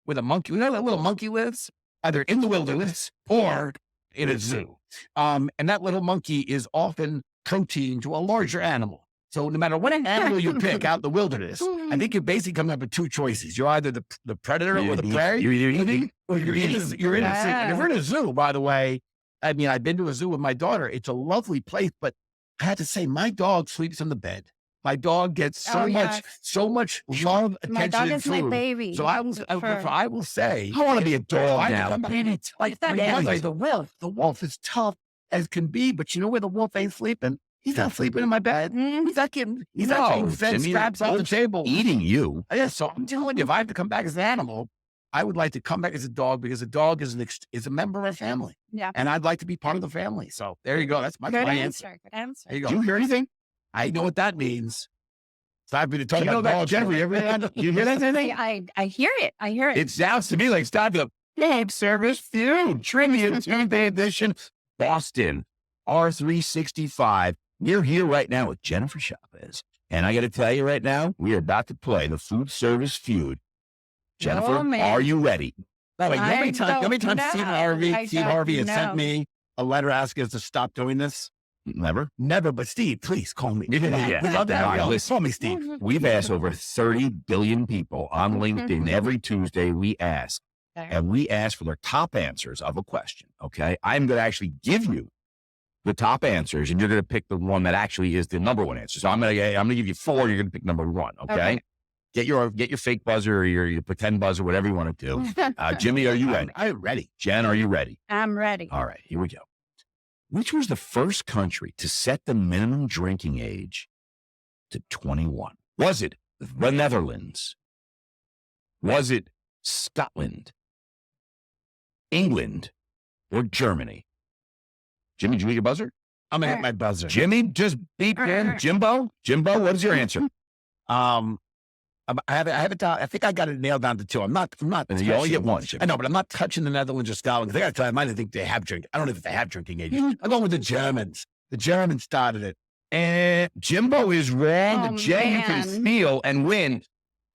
where the monkey, that little monkey lives, either in the wilderness or in a zoo. And that little monkey is often protein to a larger animal. So no matter what animal you pick out in the wilderness, I think you basically come up with two choices. You're either the predator or the prey, or you're in a zoo. And if we're in a zoo, by the way, I mean, I've been to a zoo with my daughter. It's a lovely place, but I had to say, my dog sleeps in the bed. My dog gets so much love, attention, My dog and is food. my baby. So I will say, I want to be a dog now. The wolf is tough as can be, but you know where the wolf ain't sleeping? He's not sleeping in my bed. He's not getting fed scraps off the table. Eating you. Yeah, so I'm telling you, if I have to come back as an animal, I would like to come back as a dog because a dog is a member of our family. Yeah. And I'd like to be part of the family. So there you go. That's my answer. Good answer. There you go. Do you hear anything? I know what that means. It's time for me to talk You know about that, dogs. Jennifer, you hear that? I hear it. I hear it. It sounds to me like it's time for the Game Service Food Trivia Tuesday edition. Boston, R365. We're here right now with Jennifer Chavez. And I got to tell you right now, we are about to play the food service feud. Jennifer, are you ready? By the way, how many times Steve Harvey has know. sent me a letter asking us to stop doing this? Never. Never, but Steve, please call me. Yeah. We love that. All right, Call me, Steve. We've asked over 30 billion people on LinkedIn. Every Tuesday we ask, and we ask for their top answers of a question. Okay. I'm going to actually give you the top answers and you're going to pick the one that actually is the number one answer. So I'm going to give you 4. You're going to pick number 1. Okay. Get your fake buzzer or your pretend buzzer, whatever you want to do. Jimmy, are you ready? I'm ready. Jen, are you ready? I'm ready. All right, here we go. Which was the first country to set the minimum drinking age to 21? Was it the Netherlands? Was it Scotland, England, or Germany? Jimmy, did you get your buzzer? I'm going to hit my buzzer. Jimmy, just beep in. Jimbo, what is your answer? I have it down. I think I got it nailed down to 2. I'm not. And you only get 1. Jimmy. I know, but I'm not touching the Netherlands or Scotland. Because I got to tell you, I might think they have drinking. I don't know if they have drinking ages. I'm going with the Germans. The Germans started it. And Jimbo is wrong. Oh, Jen, you can man. steal and win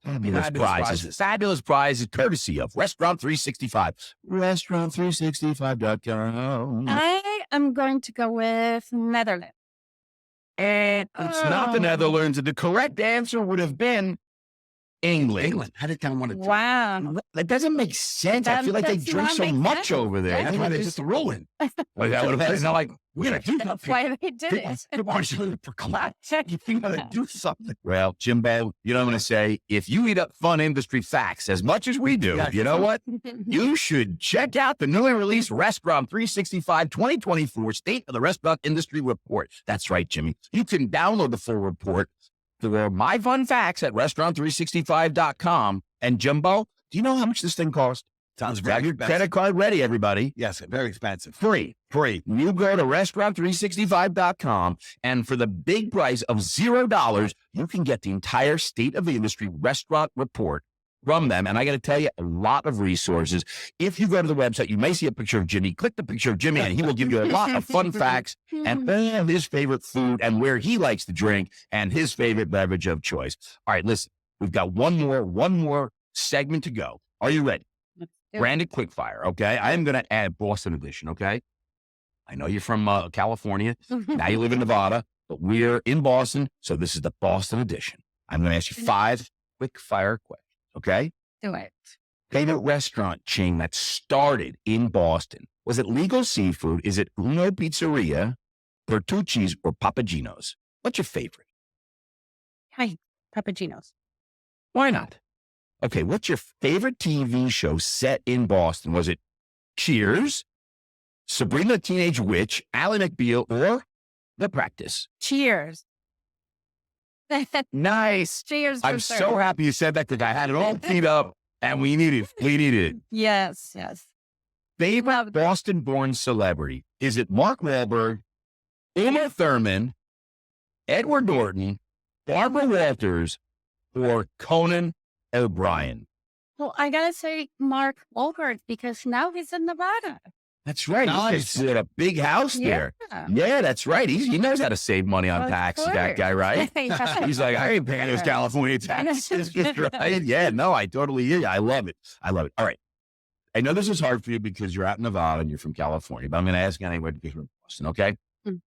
fabulous Fabulous prizes. Fabulous prizes courtesy of Restaurant 365. Restaurant365.com. I am going to go with Netherlands. And it's not the Netherlands. The correct answer would have been England. How did down 1 to 2? Wow. That doesn't make sense. I feel like they That does drink not so make much sense. over there. Yeah. That's why they just ruined. Like that would have been like, we're going to do That's something. why they did it. People aren't doing it for class. You got to do something. Well, Jimbo, you know what I'm going to say? If you eat up fun industry facts as much as we do, you know what? You should check out the newly released Restaurant 365 2024 State of the Restaurant Industry Report. That's right, Jimmy. You can download the full report through My Fun Facts at restaurant365.com. And Jimbo, do you know how much this thing costs? Sounds Have very your expensive. credit card ready, everybody. Yes, very expensive. Free. You go to restaurant365.com, and for the big price of $0, you can get the entire State of the Industry Restaurant Report from them. And I got to tell you, a lot of resources. If you go to the website, you may see a picture of Jimmy. Click the picture of Jimmy, and he will give you a lot of fun facts and his favorite food and where he likes to drink and his favorite beverage of choice. All right, listen, we've got one more segment to go. Are you ready? Let's do it. Branded quickfire, okay? I am going to add Boston edition, okay? I know you're from California. Now you live in Nevada, but we're in Boston, so this is the Boston edition. I'm going to ask you 5 quick-fire questions, okay? Do it. Favorite restaurant chain that started in Boston? Was it Legal Seafood? Is it Uno Pizzeria, Bertucci's, or Papagino's? What's your favorite? Hi, Papaginos. Why not? Okay, what's your favorite TV show set in Boston? Was it Cheers, Sabrina the Teenage Witch, Ally McBeal, or The Practice? Cheers. Nice. Cheers. I'm so happy you said that because I had it all teed up and we needed it. Yes. Favorite Boston-born celebrity? Is it Mark Wahlberg, Uma Thurman, Edward Norton, Barbara Walters, or Conan O'Brien? Well, I gotta say Mark Wahlberg because now he's in Nevada. That's right. Nice. He's got a big house there. Yeah, that's right. He knows how to save money on Of taxes, that course. guy, right? Yeah. He's like, I ain't paying those California taxes, right? Yeah, no, I totally hear you. I love it. I love it. All right. I know this is hard for you because you're out in Nevada and you're from California, but I'm going to ask anyway because you're from Boston, okay? Mm.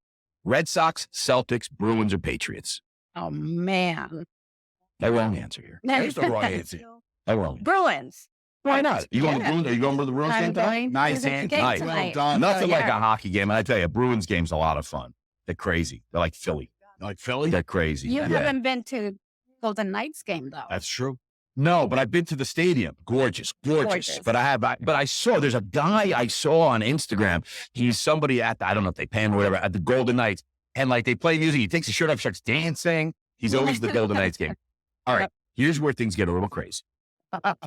Red Sox, Celtics, Bruins, or Patriots? Oh, man. No wrong answer here. There's the wrong answer. No wrong. Bruins. Why not? You going to Yeah. Bruins? Are you going to the Bruins I'm game tonight? going Nice to the hand. game Nice. Well tonight. done. Nothing like yeah. a hockey game. And I tell you, a Bruins game's a lot of fun. They're crazy. They're like Philly. Like Philly? They're crazy. You Yeah. haven't been to Golden Knights game, though. That's true. No, but I've been to the stadium. Gorgeous. Gorgeous. But I saw, there's a guy I saw on Instagram. He's somebody at I don't know if they pay him or whatever, at the Golden Knights. And like they play music. He takes his shirt off, starts dancing. He's always the Golden Knights game. All right. Here's where things get a little crazy.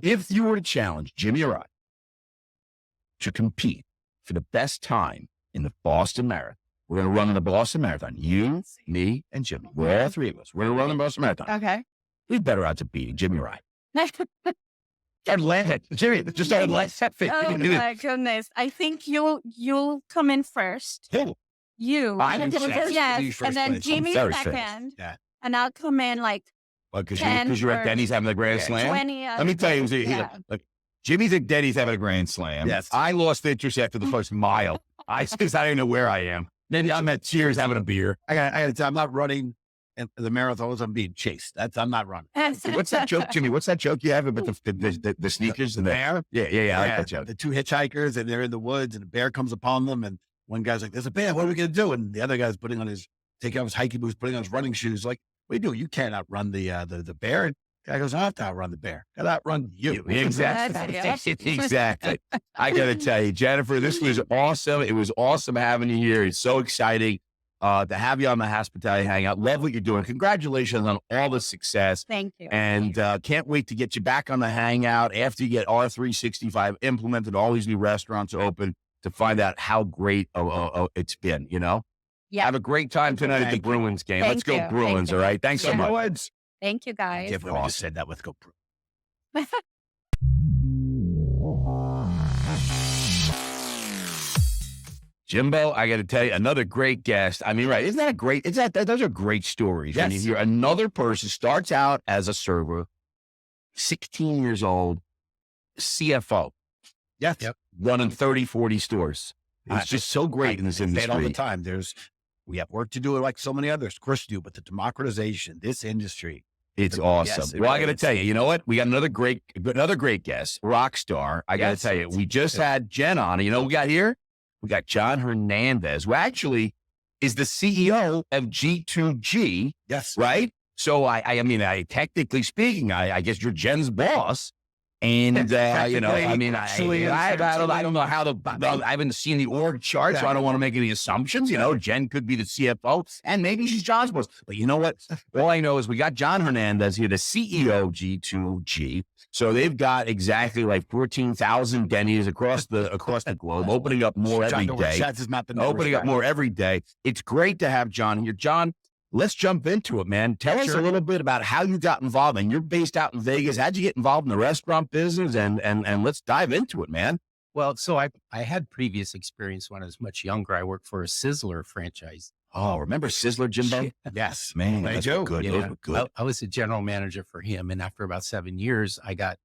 If you were to challenge Jimmy or I to compete for the best time in the Boston Marathon, we're going to run in the Boston Marathon. You, me, and Jimmy. We're all three of us. We're going to run the Boston Marathon. Okay. Who's better odds of beating Jimmy or I? Atlantic. Jimmy, just started last set. Oh my goodness. I think you'll come in first. Who? You. I'm in second. You Yes. first And then place. Jimmy very second. fast. Yeah. And I'll come in like Because 10 you're at or Denny's having the Grand Slam. 20. Let me tell you, Yeah. look, Jimmy's at Denny's having a Grand Slam. Yes. I lost interest after the first mile. I don't even know where I am. Maybe I'm at Cheers having a beer. I got to tell you, I'm not running in the marathons. I'm being chased. I'm not running. What's that joke, Jimmy? What's that joke you have about the sneakers and the bear? Yeah. I like that joke. The two hitchhikers, and they're in the woods, and a bear comes upon them, and one guy's like, "There's a bear. What are we gonna do?" And the other guy's taking off his hiking boots, putting on his running shoes. Like, what do you do? You can't outrun the bear. And the guy goes, "I have to outrun the bear. I gotta outrun you." Exactly. That's Exactly. I got to tell you, Jennifer, this was awesome. It was awesome having you here. It's so exciting to have you on the Hospitality Hangout. Love what you're doing. Congratulations on all the success. Thank you. And can't wait to get you back on the Hangout after you get R365 implemented, all these new restaurants open, to find out how great it's been, you know? Yeah. Have a great time tonight at the Thank you. Bruins game. Thank Let's go you. Bruins, Thank you. all right? Thanks so Yeah. much. Thank you, guys. Can't believe I just said that with go. Jimbo, I got to tell you, another great guest. I mean, right. Isn't that great? Those are great stories. When you Yes. hear another person starts out as a server, 16 years old, CFO, Yes. Yep. running 30, 40 stores. It's just so great in this I say it all the industry. time. We have work to do like so many others. Of course you do, but the democratization, this industry. It's Yes, awesome. it Well, I really got to is. tell you, you know what? We got another great guest, rock star. I got to Yes. tell you, we just had Jen on. And you know what we got here? We got John Hernandez, who actually is the CEO of G2G, Yes. right? So I mean, technically speaking, I guess you're Jen's boss. And, you know, I mean, I don't know how I haven't seen the org chart, so I don't want to make any assumptions. You know, Jen could be the CFO and maybe she's John's boss. But you know what? All I know is we got John Hernandez here, the CEO of G2G. So they've got exactly like 14,000 Denny's across the globe, opening up more every day. Opening up more every day. It's great to have John here. John, let's jump into it, man. Tell us a little bit about how you got involved. And you're based out in Vegas. How'd you get involved in the restaurant business? And let's dive into it, man. Well, so I had previous experience when I was much younger. I worked for a Sizzler franchise. Oh, remember Sizzler, Jimbo? Yes. Man, They those do. were good. Yeah. Those were good. I was a general manager for him. And after about 7 years, I got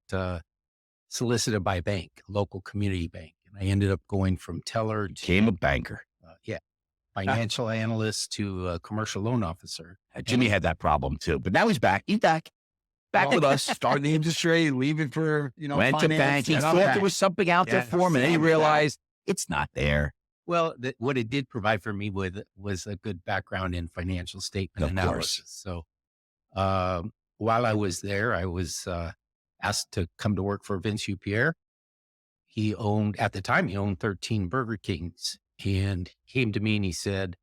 solicited by a bank, a local community bank. And I ended up going from teller to Became a banker. financial analyst to a commercial loan officer. Jimmy had that problem too, but now he's back. He's back. Back with us. Starting the industry, leaving for, Went to finance, bank. He and thought I'm back. there was something out there Yes. for him, and then he realized it's not there. Well, what it did provide for me was a good background in financial statement Of analysis. So while I was there, I was asked to come to work for Vince Pierre. At the time, he owned 13 Burger Kings, and he came to me and he said,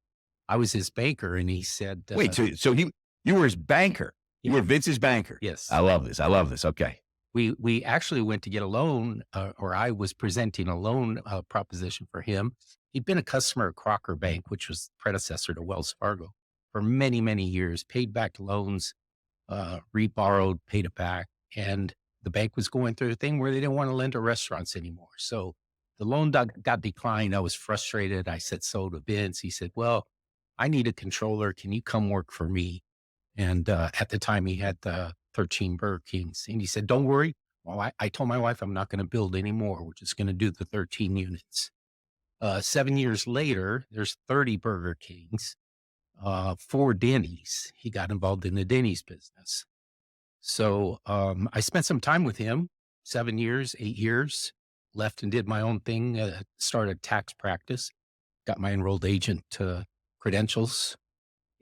I was his banker. And he said, Wait, so you were his banker. You Yeah. were Vince's banker. yes, I love this. I love this. Okay. we actually went to get a loan, or I was presenting a loan proposition for him. He'd been a customer of Crocker Bank, which was predecessor to Wells Fargo, for many, many years, paid back loans, reborrowed, paid it back. And the bank was going through a thing where they didn't want to lend to restaurants anymore. So the loan got declined. I was frustrated. I said so to Vince. He said, well, I need a controller. Can you come work for me? And at the time he had 13 Burger Kings. And he said, don't worry. Well, I told my wife, I'm not going to build anymore. We're just going to do the 13 units. 7 years later, there's 30 Burger Kings, 4 Denny's. He got involved in the Denny's business. So I spent some time with him, 7 years, 8 years, left and did my own thing, started tax practice, got my enrolled agent credentials.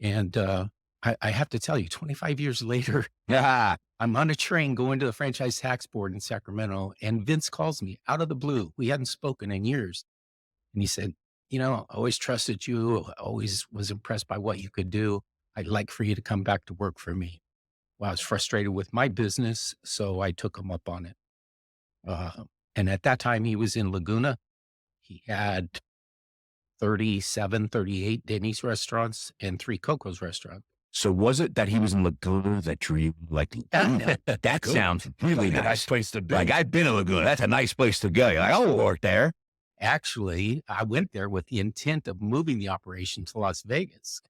And I have to tell you, 25 years later, I'm on a train going to the Franchise Tax Board in Sacramento, and Vince calls me out of the blue. We hadn't spoken in years. And he said, I always trusted you. I always was impressed by what you could do. I'd like for you to come back to work for me. Well, I was frustrated with my business, so I took him up on it. And at that time, he was in Laguna. He had 37, 38 Denny's restaurants and 3 Coco's restaurants. So was it that he was in Laguna that drew like, that sounds really Like a nice. nice place to be. Like, I've been to Laguna. That's a nice place to go. You're like, I'll work there. Actually, I went there with the intent of moving the operation to Las Vegas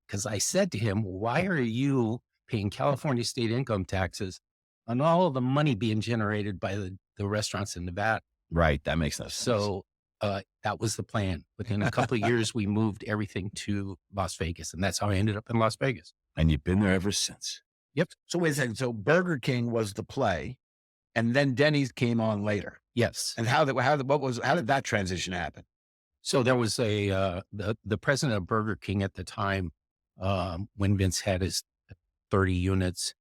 because I said to him, why are you paying California state income taxes on all of the money being generated by the restaurants in Nevada? Right. That makes no sense. So that was the plan. Within a couple of years, we moved everything to Las Vegas, and that's how I ended up in Las Vegas. And you've been there ever since. Yep. So wait a second. So Burger King was the play, and then Denny's came on later. Yes. And how did that transition happen? So there was the president of Burger King at the time, when Vince had his 30 units,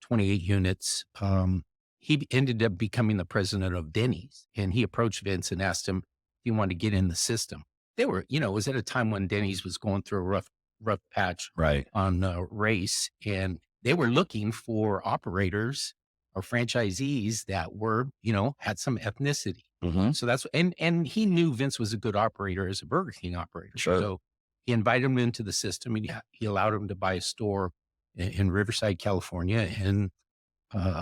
28 units, he ended up becoming the president of Denny's, and he approached Vince and asked him if he wanted to get in the system. They were, it was at a time when Denny's was going through a rough patch Right. on race, and they were looking for operators or franchisees that were, had some ethnicity. Mm-hmm. So that's, and he knew Vince was a good operator as a Burger King operator. Sure. So he invited him into the system, and he allowed him to buy a store in Riverside, California, and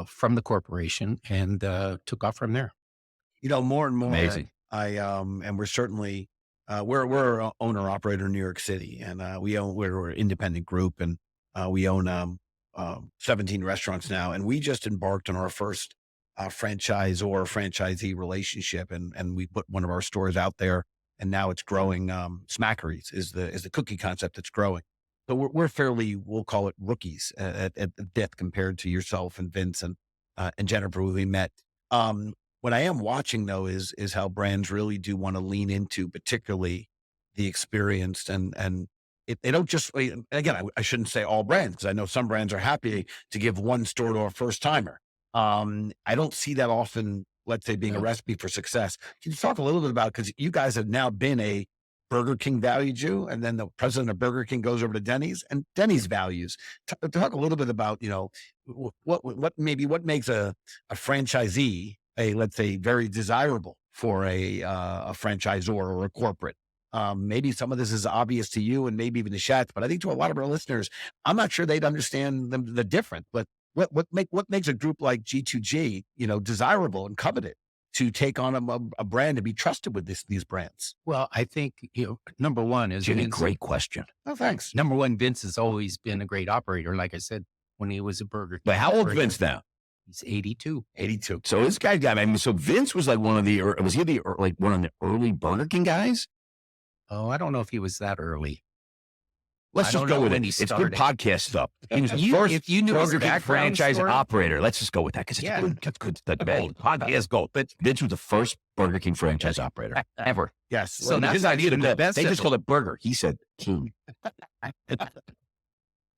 from the corporation, and took off from there. More and more. Amazing. And we're certainly, we're an owner operator in New York City, and we're an independent group, and we own 17 restaurants now. And we just embarked on our first franchisee relationship. And we put one of our stores out there, and now it's growing. Smackeries is the cookie concept that's growing. So we're fairly, we'll call it rookies at depth compared to yourself and Vince and Jennifer, who we met. What I am watching though is how brands really do want to lean into, particularly the experience, and they don't just, again, I shouldn't say all brands, because I know some brands are happy to give one store to a first timer. I don't see that often, let's say, being a recipe for success. Can you talk a little bit about, because you guys have now been a Burger King valued you, and then the president of Burger King goes over to Denny's, and Denny's values. Talk a little bit about, what makes a franchisee, let's say, very desirable for a franchisor or a corporate. Maybe some of this is obvious to you, and maybe even the Shats, but I think to a lot of our listeners, I'm not sure they'd understand the difference. But what makes a group like G2G, desirable and coveted to take on a brand and be trusted with these brands? Well, I think, number one is Jimmy, Vince. great question. Oh, thanks. Number one, Vince has always been a great operator. Like I said, when he was a Burger King. But how old operator, Vince now? He's 82. 82. So this guy so Vince was like one of the early Burger King guys? Oh, I don't know if he was that early. Let's I just don't go know with when it. he It's good started. podcast stuff. He was the You- first if you knew his Burger King background franchise story- operator. Let's just go with that, because it's Yeah. good. That's good. That's bad. Podcast gold. But Vince was the first Burger King franchise operator ever. Yes. So His that's idea to actually the call best they of just it. called it Burger. He said King.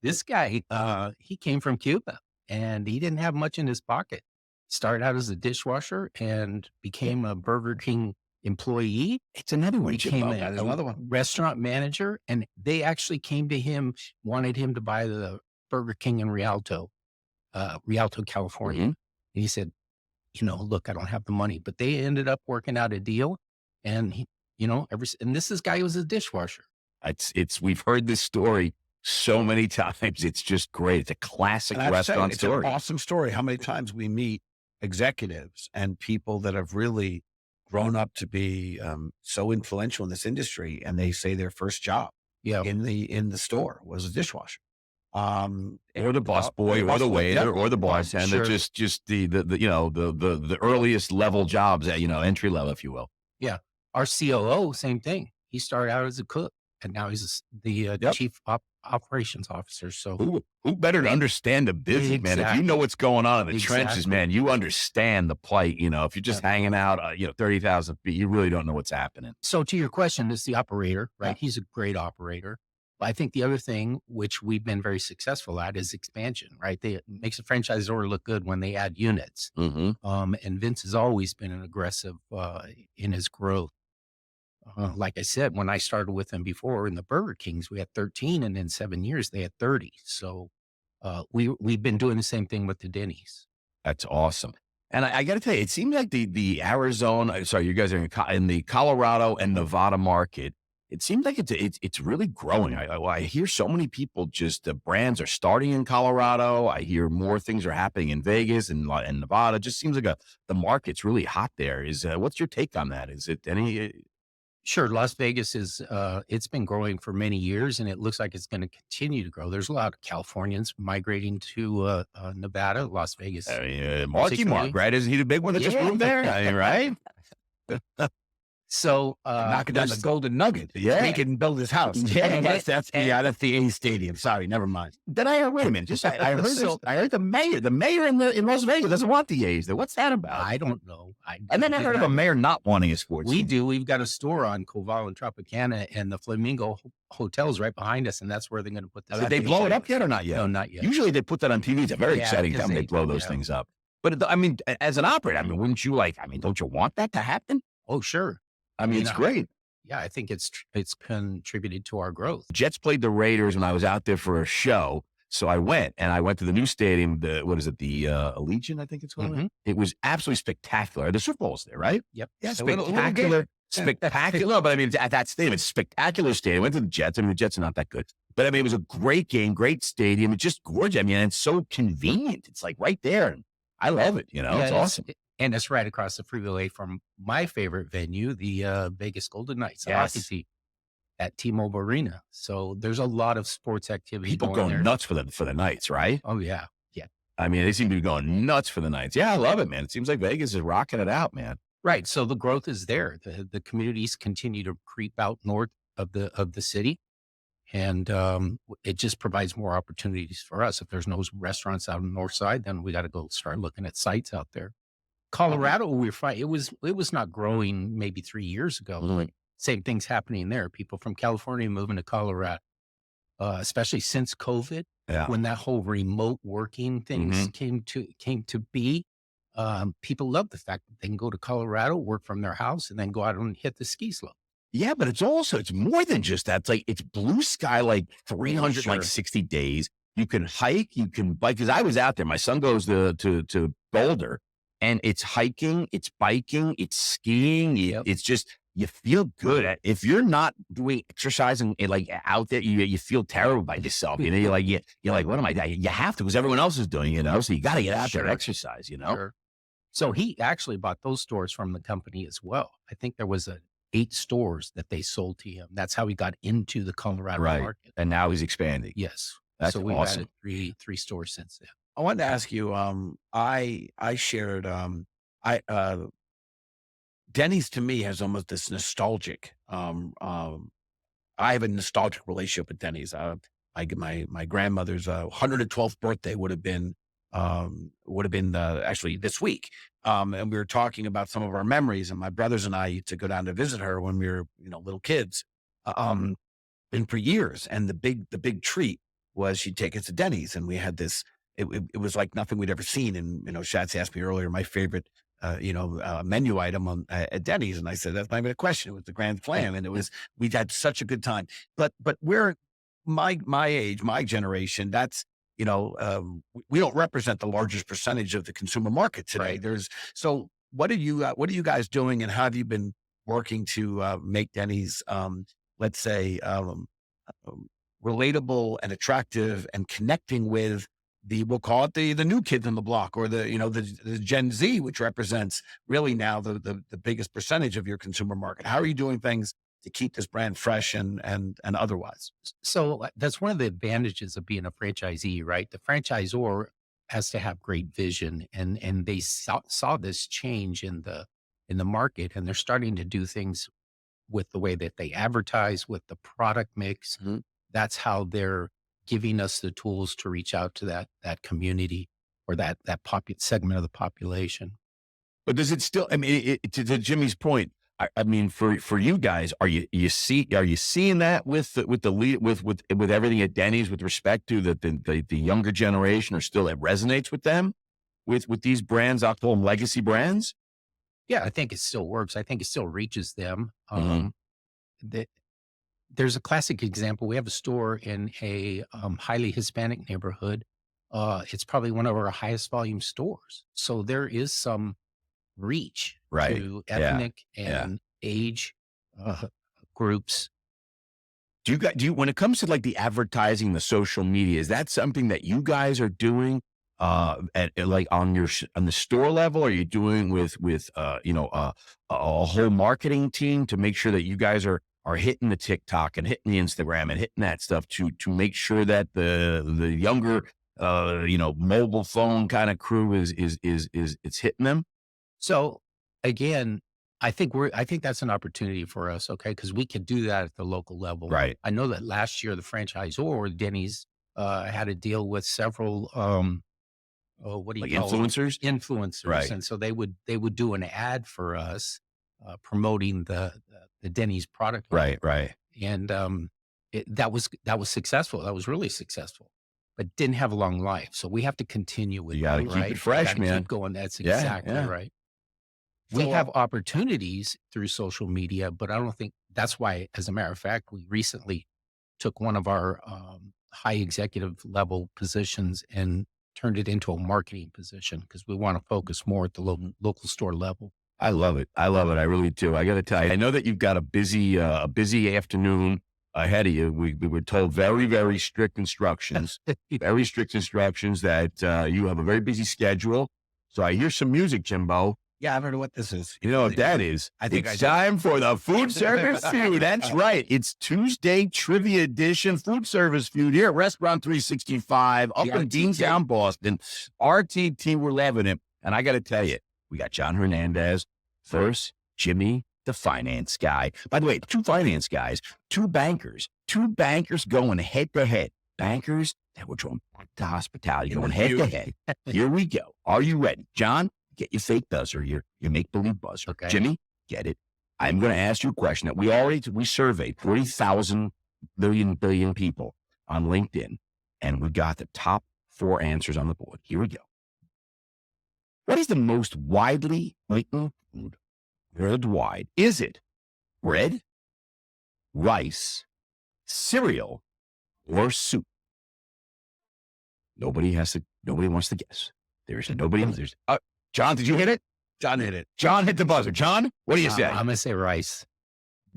This guy, he came from Cuba, and he didn't have much in his pocket. Started out as a dishwasher and became a Burger King employee. It's another one. Became Jimbo. That's another one. restaurant manager, and they actually came to him, wanted him to buy the Burger King in Rialto, California. Mhm. And he said, look, I don't have the money, but they ended up working out a deal. And he, and this guy was a dishwasher. We've heard this story so many times. It's just great. It's a classic And I have to say, restaurant it's story. an awesome story. How many times we meet executives and people that have really grown up to be so influential in this industry, and they say their first job Yeah. in the store was a dishwasher. Or the busboy, or the waiter, or the bartender, Sure. just the you know the earliest level jobs, at, entry level, if you will. Yeah. Our COO, same thing. He started out as a cook, and now he's the Yep. chief operations officer. So Who better to understand the business, man? If you know what's going on in the trenches, Exactly. man, you understand the plight. If you're just hanging out, 30,000 feet, you really don't know what's happening. So to your question, it's the operator, right? Yeah. He's a great operator. But I think the other thing, which we've been very successful at, is expansion, right? It makes a franchisor look good when they add units. Mm-hmm. And Vince has always been an aggressive in his growth. Like I said, when I started with him before in the Burger Kings, we had 13, and in 7 years they had 30. So we've been doing the same thing with the Denny's. That's awesome. And I got to tell you, it seems like the Arizona, sorry, you guys are in the Colorado and Nevada market. It seems like it's really growing. I hear so many people, just the brands are starting in Colorado. I hear more things are happening in Vegas and Nevada. It just seems like the market's really hot there. What's your take on that? Is it any? Sure. Las Vegas is, it's been growing for many years, and it looks like it's going to continue to grow. There's a lot of Californians migrating to Nevada, Las Vegas. Marky particularly. Mark, right? Isn't he the big one that just Yeah. moved there? I mean, right? So knocking down the Golden Nugget. Yeah. He can build his house. Yeah. that's the A Stadium. Sorry, never mind. Then wait a minute. Just I heard this. I heard the mayor in Las Vegas doesn't want the A's. What's that about? I don't know. And then I heard of a mayor not wanting a sports We team. do. We've got a store on Koval and Tropicana, and the Flamingo Hotel's right behind us, and that's where they're going to put this. Did they blow it up yet or not yet? No, not yet. Usually they put that on TV. It's a very Yeah, exciting because time they they- blow those yeah. things up. But as an operator, wouldn't you don't you want that to happen? Oh, sure. It's great. Yeah, I think it's contributed to our growth. Jets played the Raiders when I was out there for a show. So I went to the new stadium. The Allegiant, I think it's called. Mhm. It was absolutely spectacular. The Super Bowl's there, right? Yep. Yeah, It's a little spectacular. Spectacular. But at that stadium, it's spectacular stadium. I went to the Jets. The Jets are not that good. But it was a great game, great stadium. It's just gorgeous. And it's so convenient. It's like right there. And I love it. It's awesome. And it's right across the freeway from my favorite venue, the Vegas Golden Knights, the hockey team at T-Mobile Arena. So there's a lot of sports activity. People go nuts for the Knights, right? Oh, yeah. Yeah. They seem to be going nuts for the Knights. Yeah, I love it, man. It seems like Vegas is rocking it out, man. Right. So the growth is there. The communities continue to creep out north of the city. And it just provides more opportunities for us. If there's no restaurants out on the north side, then we got to go start looking at sites out there. Colorado, we're fine. It was not growing maybe 3 years ago. Mhm. Same thing's happening there. People from California moving to Colorado, especially since COVID, Yeah. when that whole remote working things came to be. People love the fact that they can go to Colorado, work from their house, and then go out and hit the ski slope. Yeah, but it's more than just that. It's blue sky, like 360 days. You can hike, you can bike. Because I was out there. My son goes to Boulder, and it's hiking, it's biking, it's skiing. It's just, you feel good. If you're not doing exercise and out there, you feel terrible by yourself. You're like, what am I doing? You have to, because everyone else is doing it. So you got to get out there and exercise. Sure. So he actually bought those stores from the company as well. I think there was 8 stores that they sold to him. That's how he got into the Colorado market. And now he's expanding. Yes. That's so we've awesome. added three stores since then. I wanted to ask you, I shared, Denny's to me has almost this nostalgic, I have a nostalgic relationship with Denny's. My grandmother's 112th birthday would have been actually this week. And we were talking about some of our memories, and my brothers and I used to go down to visit her when we were, little kids, and for years. And the big treat was she'd take us to Denny's, and we had this, it was like nothing we'd ever seen. And, Schatz asked me earlier, my favorite, menu item at Denny's. And I said, that's not even a question. It was the Grand Slam. And we'd had such a good time, but we're my age, my generation, that's, we don't represent the largest percentage of the consumer market today. Right. So what are you guys doing, and how have you been working to make Denny's, let's say, relatable and attractive and connecting with we'll call it the new kids on the block, or the Gen Z, which represents really now the biggest percentage of your consumer market. How are you doing things to keep this brand fresh and otherwise? So that's one of the advantages of being a franchisee, right? The franchisor has to have great vision, and they saw this change in the market, and they're starting to do things with the way that they advertise, with the product mix. That's how they're giving us the tools to reach out to that community, or that segment of the population. But does it still, I mean, to Jimmy's point, I mean, for you guys, are you seeing that with everything at Denny's with respect to the younger generation, or still it resonates with them with these brands, I'll call them legacy brands? Yeah, I think it still works. I think it still reaches them. Mm-hmm. There's a classic example. We have a store in a highly Hispanic neighborhood. It's probably one of our highest volume stores. So there is some reach to ethnic and age groups. Do you, when it comes to like the advertising, the social media, is that something that you guys are doing like on the store level? Are you doing with a whole marketing team to make sure that you guys are hitting the TikTok and hitting the Instagram and hitting that stuff to make sure that the younger mobile phone kind of crew is it's hitting them? So again, I think that's an opportunity for us, okay? Because we can do that at the local level. Right. I know that last year the franchisor, Denny's, had a deal with several what do you call influencers? Influencers. Right. And so they would do an ad for us promoting the Denny's product line. Right. And that was successful. That was really successful, but didn't have a long life. So we have to continue with You gotta that, keep right? it fresh, man. Keep going. That's Yeah, exactly yeah. right. We have opportunities through social media, but I don't think that's why, as a matter of fact, we recently took one of our high executive level positions and turned it into a marketing position, because we want to focus more at the local store level. I love it. I really do. I got to tell you, I know that you've got a busy afternoon ahead of you. We were told very, very strict instructions, that you have a very busy schedule. So I hear some music, Jimbo. Yeah, I've heard of what this is. You know what that is? I think it's time for the food service feud. That's right. It's Tuesday trivia edition food service feud here at Restaurant 365 up in Deanstown, Boston. RTT, we're loving it. And I got to tell you, we got John Hernandez first, Jimmy, the finance guy. By the way, two finance guys, two bankers going head to head. Bankers that were drawn back to hospitality, going head to head. Here we go. Are you ready? John, get your fake buzzer, your make-believe buzzer. Okay. Jimmy, get it. I'm going to ask you a question that we surveyed 40,000 billion people on LinkedIn, and we got the top 4 answers on the board. Here we go. What is the most widely eaten food worldwide? Is it bread, rice, cereal, or soup? Nobody wants to guess. There's nobody. John, did you hit it? John hit it. John hit the buzzer. John, what do you say? I'm going to say rice.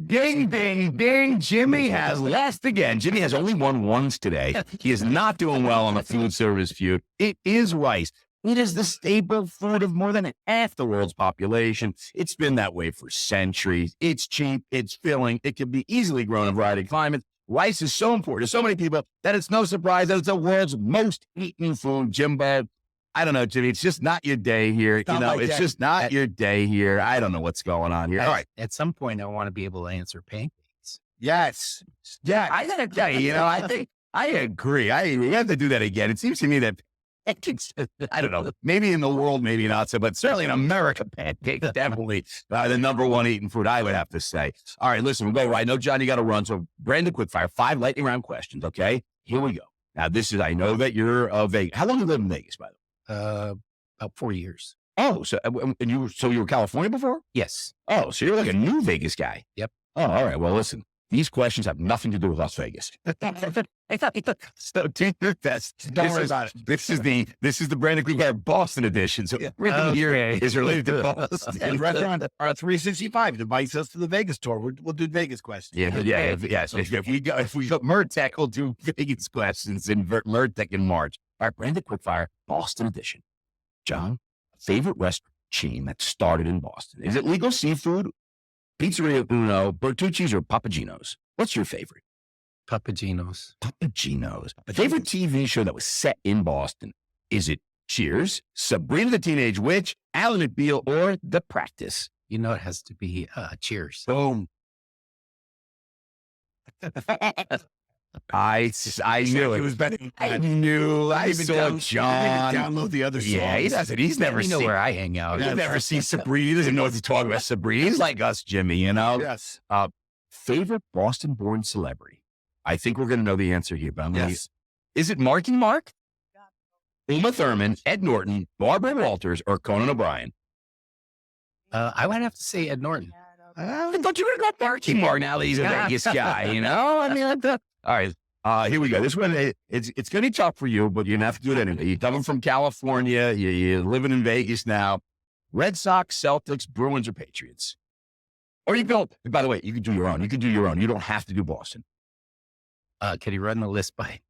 Ding, ding, ding. Jimmy has lost again. Jimmy has only won once today. He is not doing well on the food service feud. It is rice. It is the staple food of more than half the world's population. It's been that way for centuries. It's cheap. It's filling. It can be easily grown in a variety of climates. Rice is so important to so many people that it's no surprise that it's the world's most eaten food. Jimbo, I don't know, Jimmy. It's just not your day here. It's just not your day here. I don't know what's going on here. All right. At some point, I want to be able to answer pancakes. Yes. Yeah. I gotta tell you, I think I agree. We have to do that again. It seems to me that pancakes, I don't know, maybe in the world, maybe not so, but certainly in America, pancakes definitely the number one eaten food, I would have to say. All right, listen, we'll go right. I know, John, you got to run. So Brandon, quickfire, 5 lightning round questions. Okay, here we go. Now, I know that you're of Vegas. How long have you lived in Vegas, by the way? About 4 years. Oh, so you were California before? Yes. Oh, so you're like a new Vegas guy. Yep. Oh, all right. Well, listen, these questions have nothing to do with Las Vegas. So, don't worry about it. This is the Brandon Kruger Boston edition. So everything here is related to Boston. And Restaurant 365 invites us to the Vegas tour. We'll do Vegas questions. Yes. If we go Murtec, we'll do Vegas questions in Murtec in March. All right, Branded Quickfire, Boston edition. John, favorite restaurant chain that started in Boston? Is it Legal Seafood, Pizzeria Uno, Bertucci's, or Papagino's? What's your favorite? Papagenos. Papagino's. Favorite TV show that was set in Boston? Is it Cheers, Sabrina the Teenage Witch, Alan McBeal, or The Practice? You know, it has to be Cheers. Boom. I knew it. He was better. I knew. I saw John. Download the other songs. Yeah, he doesn't. He's never You know seen. where I hang out. He's never seen Sabrina. He doesn't know what he's talking about. Sabrina. He's like us, Jimmy. You know. Yes. Favorite Boston-born celebrity? I think we're going to know the answer here, but I'm going to. Yes. Is it Marky Mark, Uma Thurman, Ed Norton, Barbara Walters, or Conan O'Brien? I would have to say Ed Norton. I thought you would have got Marky Mark. Now that he's a Vegas guy, you know. I mean, all right. Here we go. This one, it's going to be tough for you, but you're going to have to do it anyway. You're coming from California. You're living in Vegas now. Red Sox, Celtics, Bruins, or Patriots? Or you go. By the way, you can do your own. You can do your own. You don't have to do Boston. Can you run the list by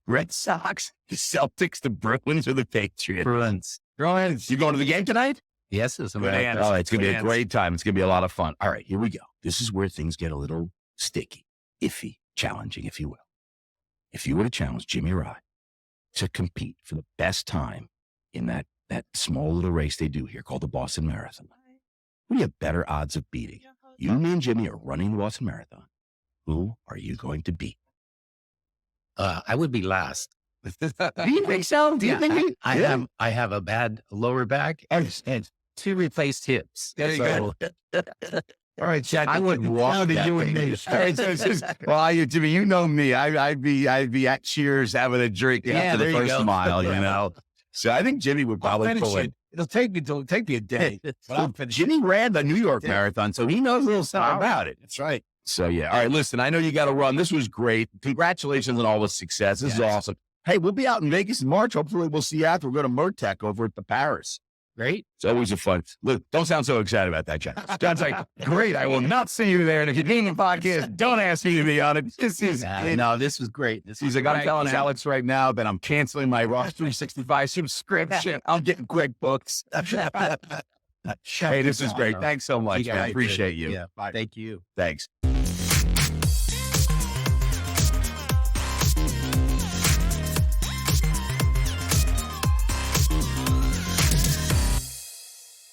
Red Sox, the Celtics, the Bruins, or the Patriots? Bruins? Bruins. You going to the game tonight? Yes, it's a Oh, it's going to be a great time. It's going to be a lot of fun. All right, here we go. This is where things get a little sticky, iffy, challenging, if you will. If you were to challenge Jimmy Rye to compete for the best time in that small little race they do here called the Boston Marathon, who do you have better odds of beating? You, me, and Jimmy are running the Boston Marathon. Who are you going to beat? I would be last. Do you think so? Do you think I have a bad lower back and 2 replaced hips. There you So, All right, Chad. I wouldn't walk that you and me. All right, so it's just, Jimmy, you know me. I'd be at Cheers having a drink after there the you first go. mile, you know. So I think Jimmy would probably pull it. It'll take me a day. But I'll finish it. Jimmy ran the New York Marathon, so he knows a little something about it. That's right. So yeah. All right, listen, I know you got to run. This was great. Congratulations on all the success. This is awesome. Hey, we'll be out in Vegas in March. Hopefully we'll see you after. We'll go to Mertech over at the Paris. Great. It's always a fun. Look, don't sound so excited about that, John. John's like, great. I will not see you there. And if you're doing the podcast, don't ask me to be on it. This is No, this was great. He's like, I'm telling Alex right now that I'm canceling my Ross 365 subscription. I'm getting QuickBooks. Hey, this is great. Thanks so much, You man. guys Appreciate did. you. Yeah. Thank you. Thanks.